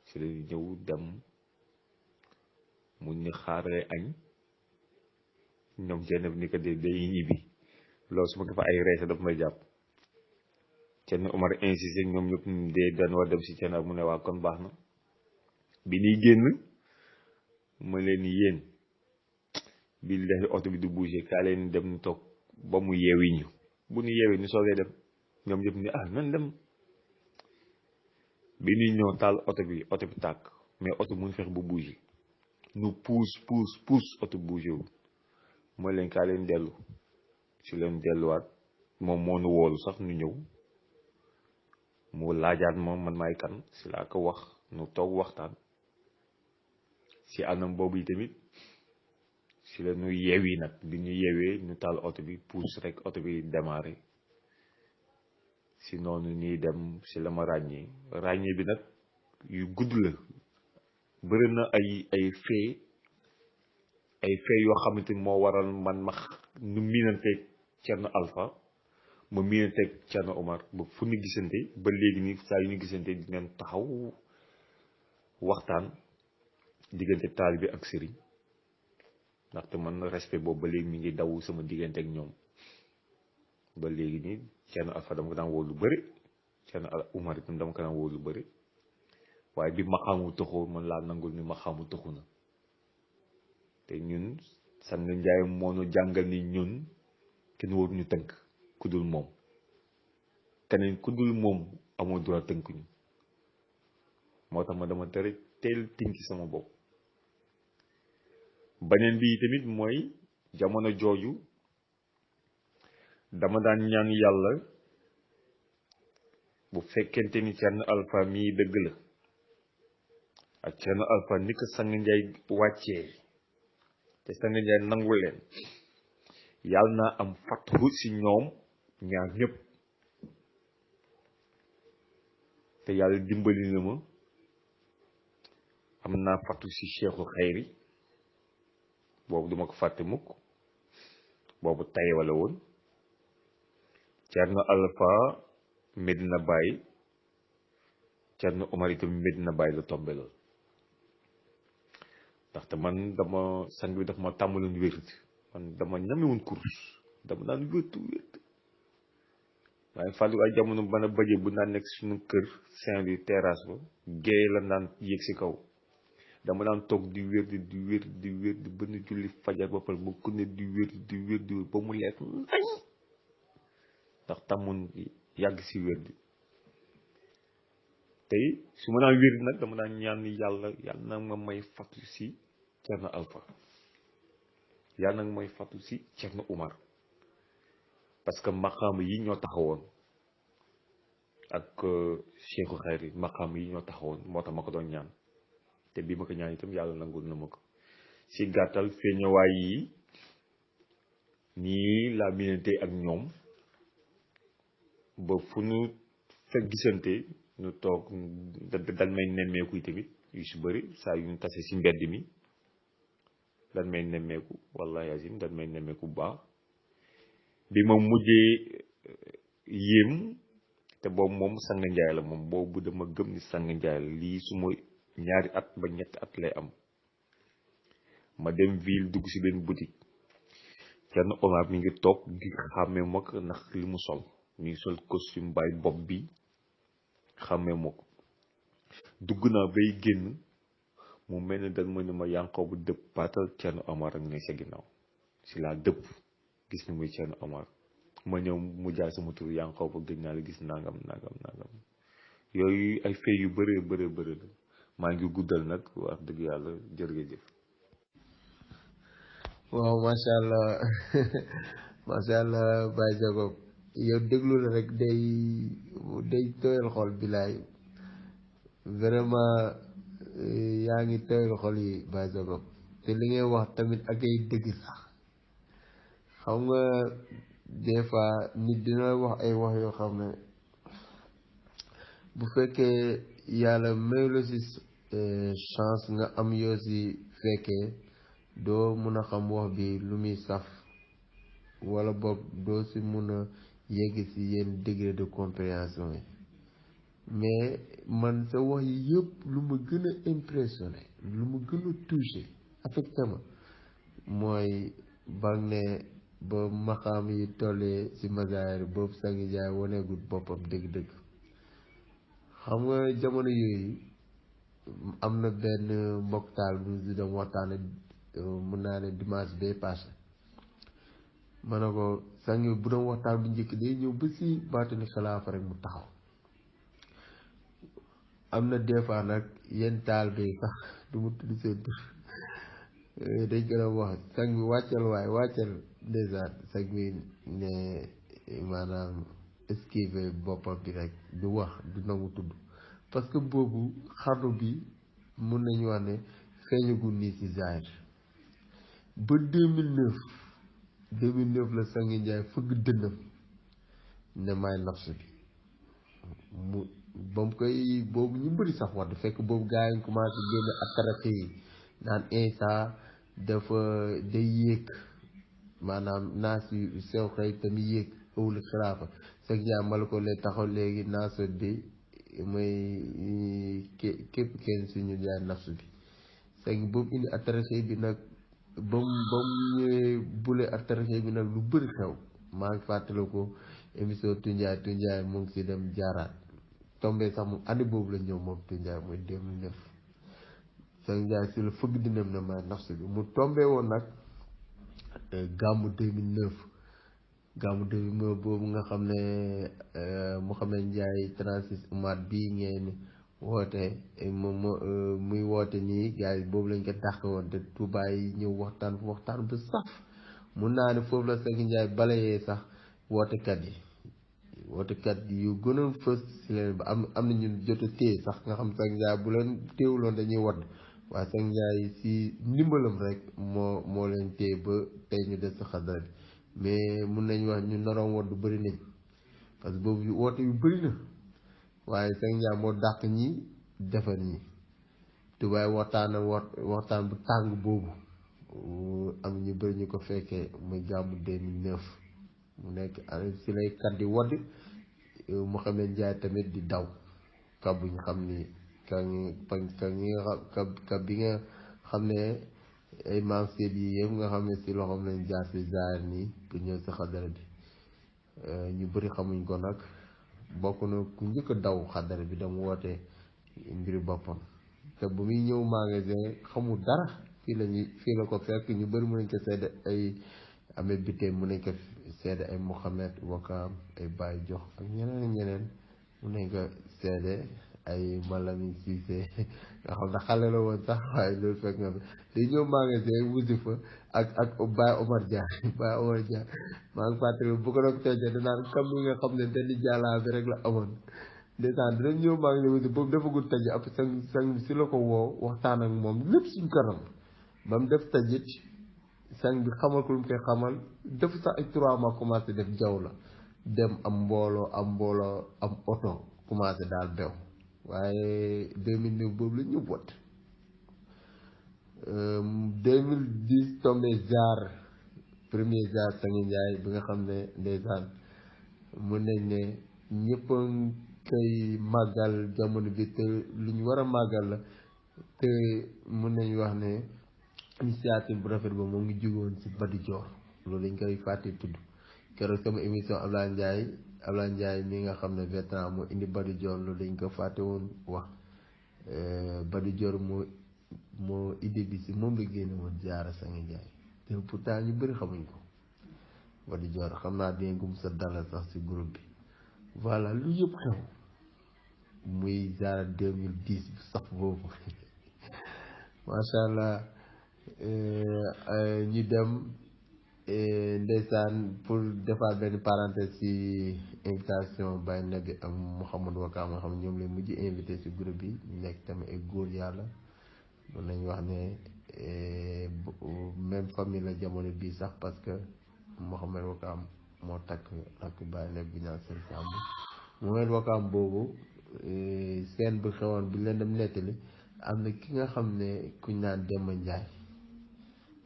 si la ñëw dem mu ñu xaaree añ ñoom Jeynab ni ko day ñibbi loolu su ma ko fa ay reese daf may jàpp Thierno Omar insisté ñoom ñëpp dee dañ war dem si Thierno mu ne waa kon baax na bi ñuy génn ma leen yéen bi leexi oto bi du bouger kaa leen dem ñu toog ba mu yeewi ñu bu ñu yeewi ñu soogee dem ñoom ñëpp ni nan dem bi ñuy ñëw taal oto bi tàkk mais oto mun fex bu bouger ñu puus oto bouger wu mooy leen kaa leen dellu si leen delluwaat moom moo nu woolu sax ñu ñëw mu laajaat moom man maay kan si laa ko wax nu toog waxtaan si anam boobu yi tamit si la ñu yeewi nag bi ñu yeewee ñu taal oto bi puus rek oto bi démarré si noonu ñuy dem si la ma ràññee bi nag yu gudd la bëri na ay fee yoo xamante ni moo waral man ma nu miinanteeg Thierno Alpha ma miinanteeg Thierno Omar ba fu ñu gisante ba léegi nii saa yu ñu gisante dinañ taxaw waxtaan diggante taalibe ak sëriñ ndaxte man respect boobu ba léegi mi ngi daw sama diggante ak ñoom ba léegi nii Thierno Alpha dama ko daan wóolu lu bëri Thierno Omar itam dama ko daan wóolu lu bëri waaye bi ma xamu toxoo man laa nangul ni ma xamu toxu na te ñun sang njaay moo nu jàngal ni ñun kenn waruñu tënk ku dul moom keneen ku dul moom amoo droit tënk ñu moo tax ma dama tere teel tinki sama bopp beneen bi tamit mooy jamono jooju dama daan ñaan yàlla bu fekkente ni Thierno Alpha mii dëgg la ak Thierno Alpha ni ko sang njaay wàccee te sang njaay nangu leen yàlla naa am fatxu si ñoom ñaar ñëpp te yàlla dimbali na ma am naa fatxu si Cheikhul Xayri boobu duma ko fàtte mukk boobu Taïba la woon Thierno Alpha Medina Baye Thierno Omar itam Medina Baye la tombe lool ndaxte man dama sang bi daf ma tàmmaloon wérd man dama ñamewoon course dama daan wértu waaye fàllu ay jamono bana bëje bu naan nekk suñu kër Saint-Louis terrasse ba géey la naan yéeg si kaw dama daan toog di wérd ba nu julli fajar ba pare ba ku ne di wérd ba mu leer nañ ndax tàmmun yàgg si wér di tey su ma naan wér nag dama naan ñaan yàlla na ma may fatu si Cerno Alpha yàlla na may fatu si Cerno Umar parce que maqaam yi ñoo taxawoon ak Cheikhu Xayri maqaam yi ñoo taxawoon moo tax ma ko doon ñaan te bii ma ko ñaan itam yàlla nangul na ma ko si gàttal feeñawaay yi nii laa minante ak ñoom ba fu nu fekk gisante ñu toog dañ may nemmeeku tamit yu si bëri saa yu ñu tase si mbedd mi dañ may nemmeeku wallahi azim dañ may nemmeeku bu baax bi ma mujjee yéem te boobu moom sang njaay la moom boobu dama gëm ni sang njaay la lii su ma ñaari at ba ñetti at lay am ma dem ville dugg si benn boutique Cerno Omar mi ngi toog di xàmmee ma ko ndax li mu sol mi ngi sol costume bay bopp bi xàmmee ma ko dugg naa bay génn mu mel ne dañ ma ne ma Yankooba dëpp baatal Cerno Omar ak ne sa ginnaaw si laa dëpp gis ni muy Cerno Omar ma ñëw mu jaay sama tur Yankooba gëj naa la gis nangam yooyu ay fay yu bëree bëri la maa ngi guddal nag wax dëgg yàlla jërëjëf. waaw macha allah macha allah Baye Jacob yow déglu la rek day tooyal xol bilaay vraiment yaa ngi tooyal xol yi Baye Jacob te li ngay wax tamit ak ay dëgg sax xam nga des fois nit dina wax ay wax yoo xam ne bu fekkee yàlla may la si chance nga am yoo si fekkee doo mun a xam wax bi lu muy saf wala boog doo si mun a yegg si yenn degré de compréhension yi mais man sa wax yi yëpp lu ma gën a impressionné lu ma gën a touché affecté ma mooy bag ne ba maxaam yi tollee si mazaayir boobu sangi jaay waneegul boppam dëgg-dëgg xam nga jamono yooyu am na benn mboktaal bu ñu doon waxtaane mun naa ne dimanche bay passé ma ne ko sangi bu doon waxtaan bu njëkk day ñëw ba si baatini xilaafa rek mu taxaw am na des fois nag yenn taal bi sax du mu tudd seen tur dañ gën a wax sang bi wàccal waaye wàccal ndeysaan sang bi ne maanaam esquive boppam bi rek du wax du nangu tudd parce que boobu xarnu bi mun nañu wax ne feeñagul nii ci zaahir ba 2009 la Sangi Njaay fëgg dënnam ne may nafsu bi mu ba mu koy boobu ñu bëri sax wax fekk boobu gaa yi commencé génne attarate yi naan Insa dafa day yéeg maanaam naas yu sew xëy tamit yéeg ëwli xilaafa Sangi Njaay mala ko lay taxaw léegi naaso bi mooy képp kenn suñu jaay nafsu bi Sangi boobu indi attarate bi nag ba mu ñëwee bule attarate bi nag lu bëri xew maa ngi fàttale ko émission Tunjaay mu ngi si dem jaaraat tombé sax moom année boobu la ñëw moom Tunjaay mooy 2009 Sangi Njaay si la fëgg dinam na may nafsu bi mu tombé woon nag gàmmu 2009 boobu nga xam ne Mouhamed Ndiaye 36 umaat bii ngeen woote moom muy woote nii gars yi boobu lañ ko dàq woon te Touba yi ñëw waxtaan bu saf mun naa ne foofu la Sangi Njaay balayee sax wootekat yu gënoon fës si leen ba am na ñun jot a téye sax nga xam Sangi Njaay bu leen téewuloon dañuy wadd waaye Sangi Njaay si ndimbalam rek moo leen téye ba tey ñu des si xadara bi mais mun nañu wax ñu naroon wadd bëri nañ parce que boobu woote yu bëri na waaye Sangi Njaay moo dàq ñi defar ñi tubaay waxtaan bu tàng boobu am ñu bëri ñu ko fekkee muy gàmmu 2009 mu nekk si lay kat di wadd Mouhamed Ndiaye tamit di daw kab bu ñu xam ni ka bi nga xam ne ay maam seet yi yëpp nga xam ne si loxoom lañ jaar si zaar nii pour ñëw si xadara bi ñu bëri xamuñ ko nag bokk na ku njëkk a daw xadara bi dama woote mbiri boppam te bu muy ñëw magasin xamul dara fii la ko fekk ñu bëri mu nañ ko sedd ay amee bitee mu nañ ko seede ay Mouhamed Wakaam ay Baye Jox ak ñeneen ak ñeneen mun nañ ko seede ay Malami Cissé nga xam ne xale la woon sax waaye loolu fekk nga day ñëw magasin wuti fa ak Baye Omar Dia Baye Omar Dia maa ngi fàttali bu ko doon tojjee danaan kam yi nga xam ne benn jàllaa bi rek la amoon ndeysaan dinañ ñëw magasin wuti boobu defagul tëj ab sang si la ko woo waxtaan ak moom lépp suñ kanam ba mu def tëjit sang bi xamal ko lu mu koy xamal def sax ay 3 mois commencé def jaww la dem am mbooloo am oto commencé daal bew waaye 2009 boobu la ñu bot 2010 tombé jaar premier jaar Sangi Ndiaye bi nga xam ne ndeysaan mun nañ ne ñëpp a koy màggal jamono bi te lu ñu war a màggal la te mun nañ wax ne initiative bu rafet ba moo ngi jugoon ci Badi Dior loolu dañ koy fàtte tudd keroog sama émission Ablaye Ndiaye mi nga xam ne vétéran moo indi Badi Dior loolu dañ ko fàtte woon wax Badi Dior moo idée bi si moom la génne woon Jaara Sangi Ndiaye te pourtant ñu bëri xamuñ ko Badi Dior xam naa dinañ ko sa dalal sax si groupe bi voilà lu yëpp xew muy Jaara 2010 bu sax boobu macha allah ñu dem ndeysaan pour defaat benn parenthèse ci invitation Baye Nabi ak Mouhamadou Wakaam nga xam ne ñoom lay mujj invité ci groupe bi ñu nekk tamit ay góor yàlla mën nañu wax ne même famille la jamono bii sax parce que Mouhamadou Wakaam moo takk ak Baye Nabi bi ñaan seen sàmb Mouhamadou Wakaam boobu seen bu xewoon bi leen dem nettali am na ki nga xam ne kuñ naan Demba Ndiaye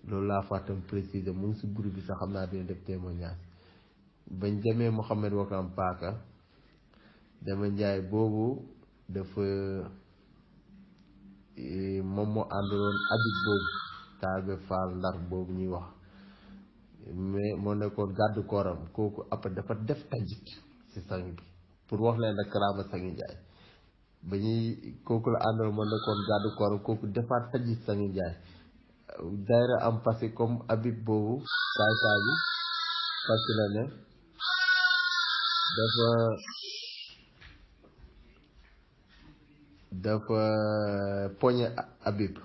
loolu laa fàttam préciser mu ngi si groupe bi sax xam naa dina def témoignage bañ demee Mouhamed Wakaam paaka Demba Ndiaye boobu dafa moom moo àndaloon Habib boobu Taabe Fall Ndar boobu ñuy wax mais moo nekkoon gàddu kooram kooku après dafa def tajit si sang bi pour wax leen rek karaama Sangi Ndiaye ba ñuy kooku la àndaloon moo nekkoon gàddu kooram kooku defaat tajit Sangi Ndiaye daayira am parce que comme Habib boobu saay bi parce que la ne dafa poñe Habib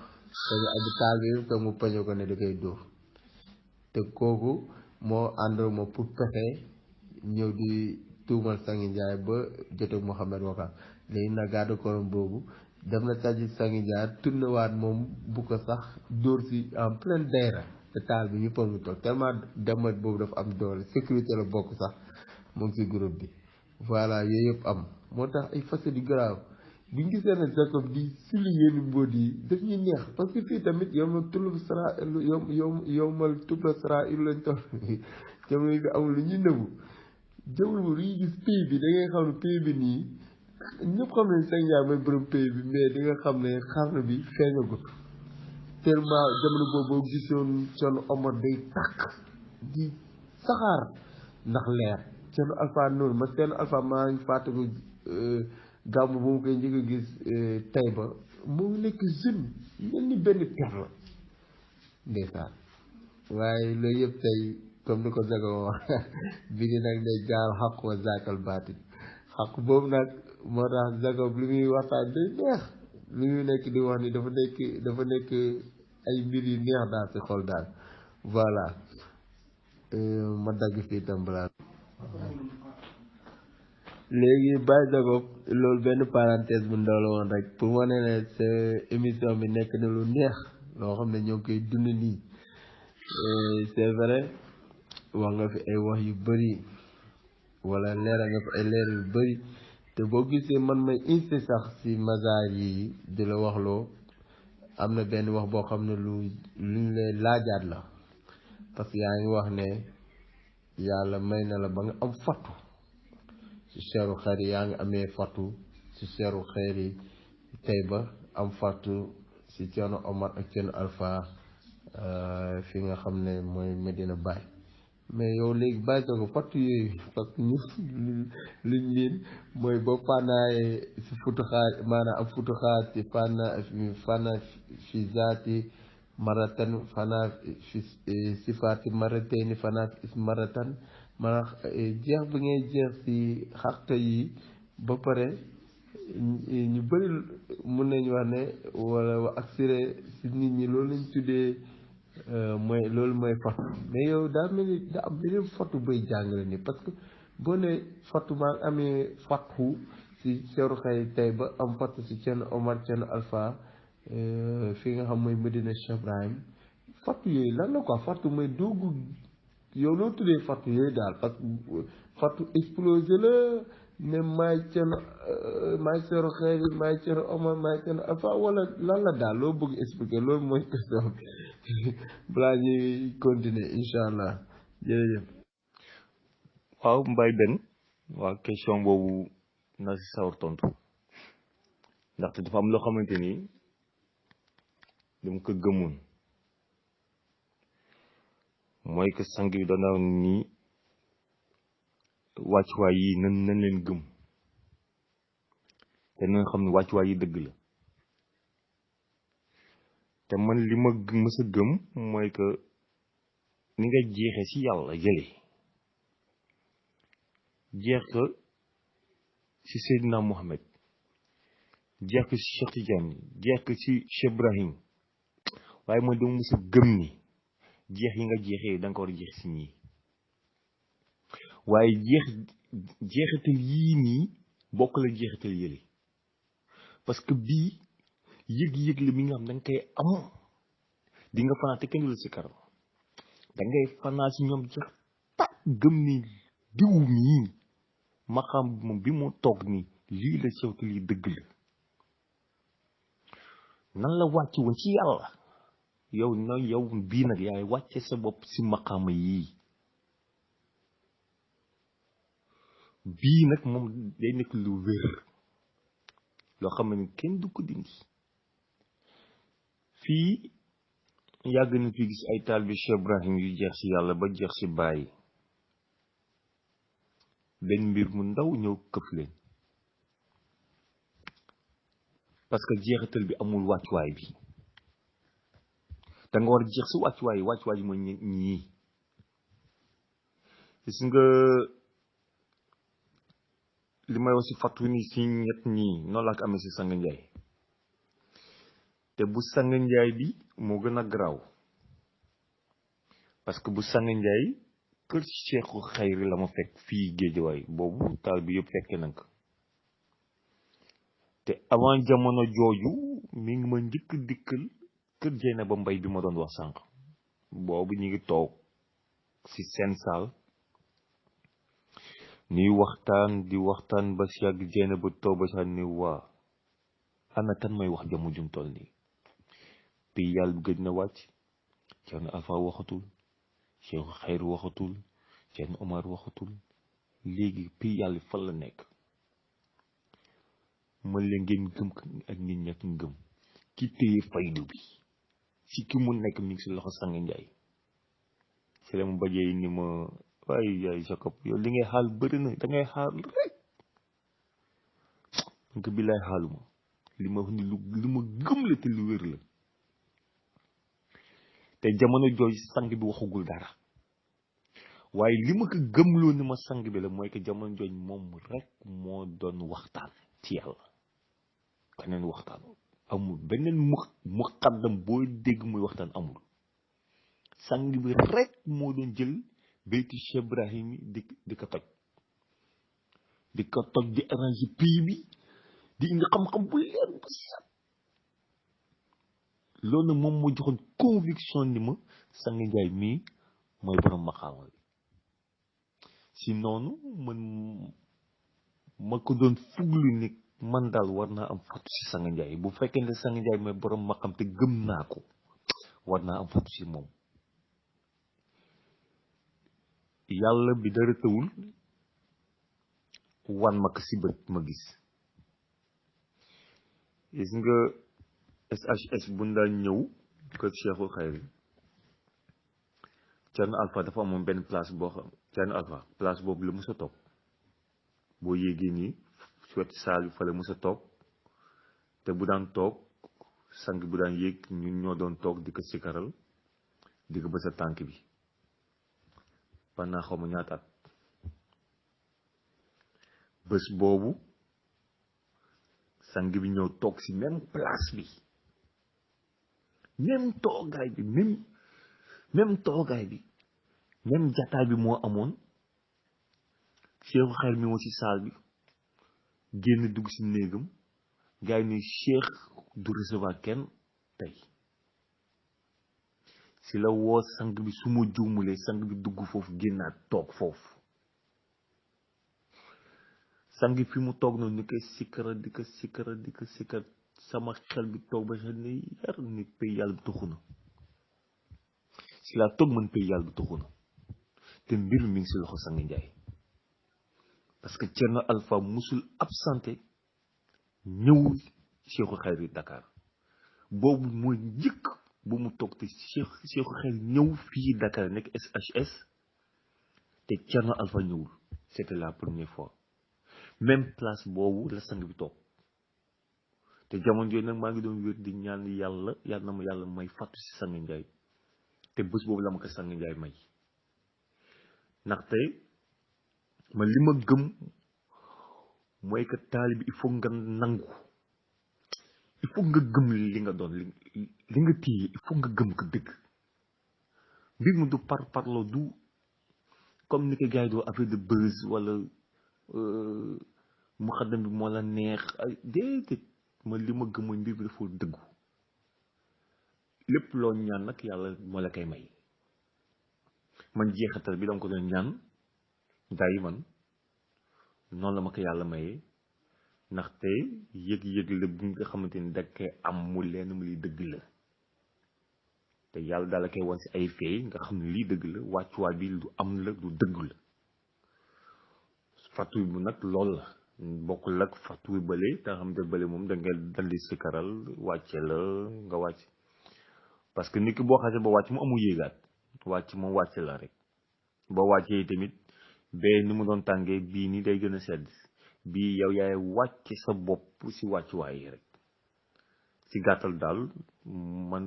taal bi te mu poñe ko ne da koy dóor te kooku moo àndoon ma pour pexe ñëw di tuumal Sangi Ndiaye ba jote Mouhamed Wakaam léegi nag gàddu korom boobu dem na tajit Sangi Ndiaye tournewaat moom bu ko sax dóor si en pleine dayra te taal bi ñëpp a ngi toog tellement demat boobu dafa am doole sécurité la bokk sax mu ngi si groupe bi voilà yooyu yëpp am moo tax ay façon yu grave bu ñu gisee ne Jacob di suli yenn mbóot yi daf ñuy neex parce que fii tamit yomal tulub sara yomal tubla sara il lañ toll jamono yi amul lu ñuy nëbbu jamono boobu dañuy gis pays bi da ngay xam ne pays bi nii ñëpp xam ne Sangi Ndiaye mooy borom pays bi mais di nga xam ne xarnu bi feeñagut tellement jamono boobu boo gisoon Thierno Omar day tàkk di saxaar ndax leer Thierno Alpha noonu ma Thierno Alpha maa ngi fàttaliku gàmmu bu mu koy njëkk a gis Taïba moo ngi nekk jeune mel ni benn per la ndeysaan waaye loolu yëpp tey comme ni ko Jago wax bi ngi nag day jaar xaq wa zaakal baatin xaq boobu nag moo tax Jacob li muy waxtaan day neex li muy nekk di wax ni dafa nekk ay mbir yu neex daal si xol daal voilà ma dagg fii tam balaa léegi Baye Jacob loolu benn parenthèse bu ndaw la woon rek pour wane ne sa émission bi nekk na lu neex loo xam ne ñoo ngi koy dund nii c'est vrai wax nga fi ay wax yu bëri wala leeral nga fi ay leer yu bëri te boo gisee man may insisté sax si mazaar yi di la wax loo am na benn wax boo xam ne luñ lay laajaat la parce que yaa ngi wax ne yàlla may na la ba nga am fattu si seeru xeer yi yaa ngi amee fattu si seeru xeer yi Taïba am fattu si Thierno Omar ak Thierno Alpha fi nga xam ne mooy Medina Baye mais yow léegi bàyyi ko fattu yooyu parce que ñu luñ miin mooy boo fànnaayee si futuxaat maanaam am futuxaat si fànna fi zaati maratan fànna fi sifaati maratayni fànna fi maratan maanaam jeex bi ngay jeex ci xàq yi ba pare ñu bëri mun nañu wax ne wala ak siré si nit ñi loolu lañ tuddee loolu mooy fatu mais yow daa mel ni daa am beneen fatu bay jàngale ni parce que boo ne fatu maa amee fatu si Cheikh Xay tey ba am fatu si Thierno Omar Thierno Alpha fi nga xam mooy Medina Cheikh Ibrahim fatu yooyu lan la quoi fatu mooy doogu yow loo tuddee fatu yooyu daal parce que fatu explosé la ne maay Thierno Xay maay Thierno Omar maay Thierno Alpha wala lan la daal loo bëgg expliquer loolu mooy question bi balaa ñuy continuer incha allah jërëjëf. waaw Mbaye Ben waaw question boobu na si sawar tontu ndaxte dafa am loo xamante ni dama ko gëmoon mooy que sang bi dana ni wàccuwaay yi nan leen gëm te na nga xam ne wàccuwaay yi dëgg la te man li ma mës a gëm mooy que ni nga jeexee ci yàlla jële jeex ko ci Seydina Mohamed jeex ko ci Cheikh Tidiane jeex ko ci Cheikh Ibrahim waaye man dama mës a gëm ni jeex yi nga jeexee da nga ko war a jeex ci ñii waaye jeexital yii nii bokk la jeexital yële parce que bii yëg-yëg la mi nga xam da nga koy am di nga fanaa te kenn du la si karam da ngay fanaa si ñoom jeex tak gëm ni diw mii ma xam moom bi mu toog ni lii la sew te lii dëgg la nan la wàcc wa ci yàlla yow bii nag yaay wàcce sa bopp si maqaama yii bii nag moom day nekk lu wér loo xam ne kenn du ko dindi fii yàgg na fi gis ay taalibe Cheikh Ibrahim yu jeex si yàlla ba jeex si bàyyi benn mbir mu ndaw ñëw këf leen parce que jeexital bi amul wàccuwaay bi da nga war a jeex si wàccuwaay mooy ñii gis nga li may wax si fàttu ni si ñett ñii noonu laa ko amee si sang njaay te bu sang njaay bi moo gën a garaaw parce que bu sang njaay kër Cheikhu Xayri la ma fekk fii Géejawaay boobu taal bi yëpp fekke nañ ko te avant jamono jooju mi ngi ma njëkk dikkal kër Jeyna ba mbay bi ma doon wax sànq boobu ñu ngi toog si seen saal ñuy waxtaan ba si yàgg Jeyna ba toog ba sax ni waa ana kan may wax jamu jum toll nii pi yàlla bu gëj na wàcc Thierno Alpha waxatul Cheikh Xayr waxatul Thierno Omar waxatul léegi pi yàlla fan la nekk man la ngeen gëm ak nit ñi ak ngëm ki téye faydu bi si ki mu nekk mi ngi si loxo sang njaay si la mu bajee ni ma waaye yaay Jacob yow li ngay xaal bëri na da ngay xaal rek nga bi lay xaaluma li ma wax ni lu ma gëm la te lu wér la te jamono jooju sang bi waxagul dara waaye li ma ko gëmloo ni ma sang bi la mooy que jamono jooju moom rek moo doon waxtaan ci yàlla keneen waxtaan amul beneen muqaddam boo dégg muy waxtaan amul sang bi rek moo doon jël bayti Cheikh Ibrahim di ko toj di arrangé pays bi di indi xam-xam bu leer bu set loolu nag moom moo joxoon conviction ni ma sang njaay mii mooy borom maqaama bi si noonu ma ko doon fuglu ni man daal war naa am fatu si sang njaay bu fekkee ne sang njaay mooy borom maqaam te gëm naa ko war naa am fatu si moom yàlla bi dara tëwul wan ma ko si bët ma gis nga SHS bu daan ñëw kër Cheikhul Xayri Thierno Alpha dafa amoon benn place boo xam Thierno Alpha place boobu la mës a toog boo yéegee nii su wetu saal bi fa la mës a toog te bu daan toog sang bu daan yéeg ñun ñoo doon toog di ko sikaral di ko bës a tànk bi pendant xaw ma ñaata at bés boobu sang bi ñëw toog si même place bi même toogaay bi même toogaay bi même jataay bi moo amoon Cheikh xel mi moo si saal bi génn dugg si néegam gars yi ne Cheikh du recevoir kenn tey si la woo sang bi su ma juumulee sang bi dugg foofu génnaat toog foofu sang bi fi mu toog noonu ni koy sikkara di ko sikkara sama xel bi toog ba xel ne yar ni pay yàlla bi tuxu na si laa toog man pay yàlla bi tuxu na te mbir mi ngi si loxo sang Njaay parce que Thierno Alpha musul absenté ñëwul Cheikhu Xayri Dakar boobu mooy njëkk bu mu toog te Cheikhu Xayri ñëw fii Dakar nekk SHS te Thierno Alpha ñëwul c'était la première fois même place boobu la sang bi toog te jamono jooju nag maa ngi doon wér di ñaan yàlla na ma yàlla may fàttu si sang Njaay te bés boobu la ma ko sang Njaay may ndaxte man li ma gëm mooy que taalibi il faut nga nangu il faut nga gëm li nga doon li nga téye il faut nga gëm ko dëgg mbir mi du parlo du comme ni ko gars yi doo affaire de buzz wala muxaddam bi moo la neex ay déedéet man li ma gëm mooy mbir bi dafa dëggu lépp loo ñaan nag yàlla moo la koy may man jeexatal bi dama ko doon ñaan dayi man noonu la ma ko yàlla mayee ndaxte yëg-yëg la bu nga xamante ni dag koy am mu leen mu liy dëgg la te yàlla daal la koy wan si ay fee nga xam ne lii dëgg la wàccuwaay bi lu am la lu dëgg la fàttu bu nag lool la bokkul ak fàttu bële te nga xam ne bële moom da nga daldi sikaral wàcce la nga wàcc parce que nit ki boo xasee ba wàcc mu amul yéegaat wàcc moom wàcce la rek boo wàccee tamit bee ni mu doon tàngee bii nii day gën a sedd bii yow yaay wàcce sa bopp si wàccuwaay yi rek si gàttal daal man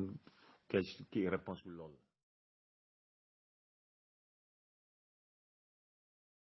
kii réponse bi lool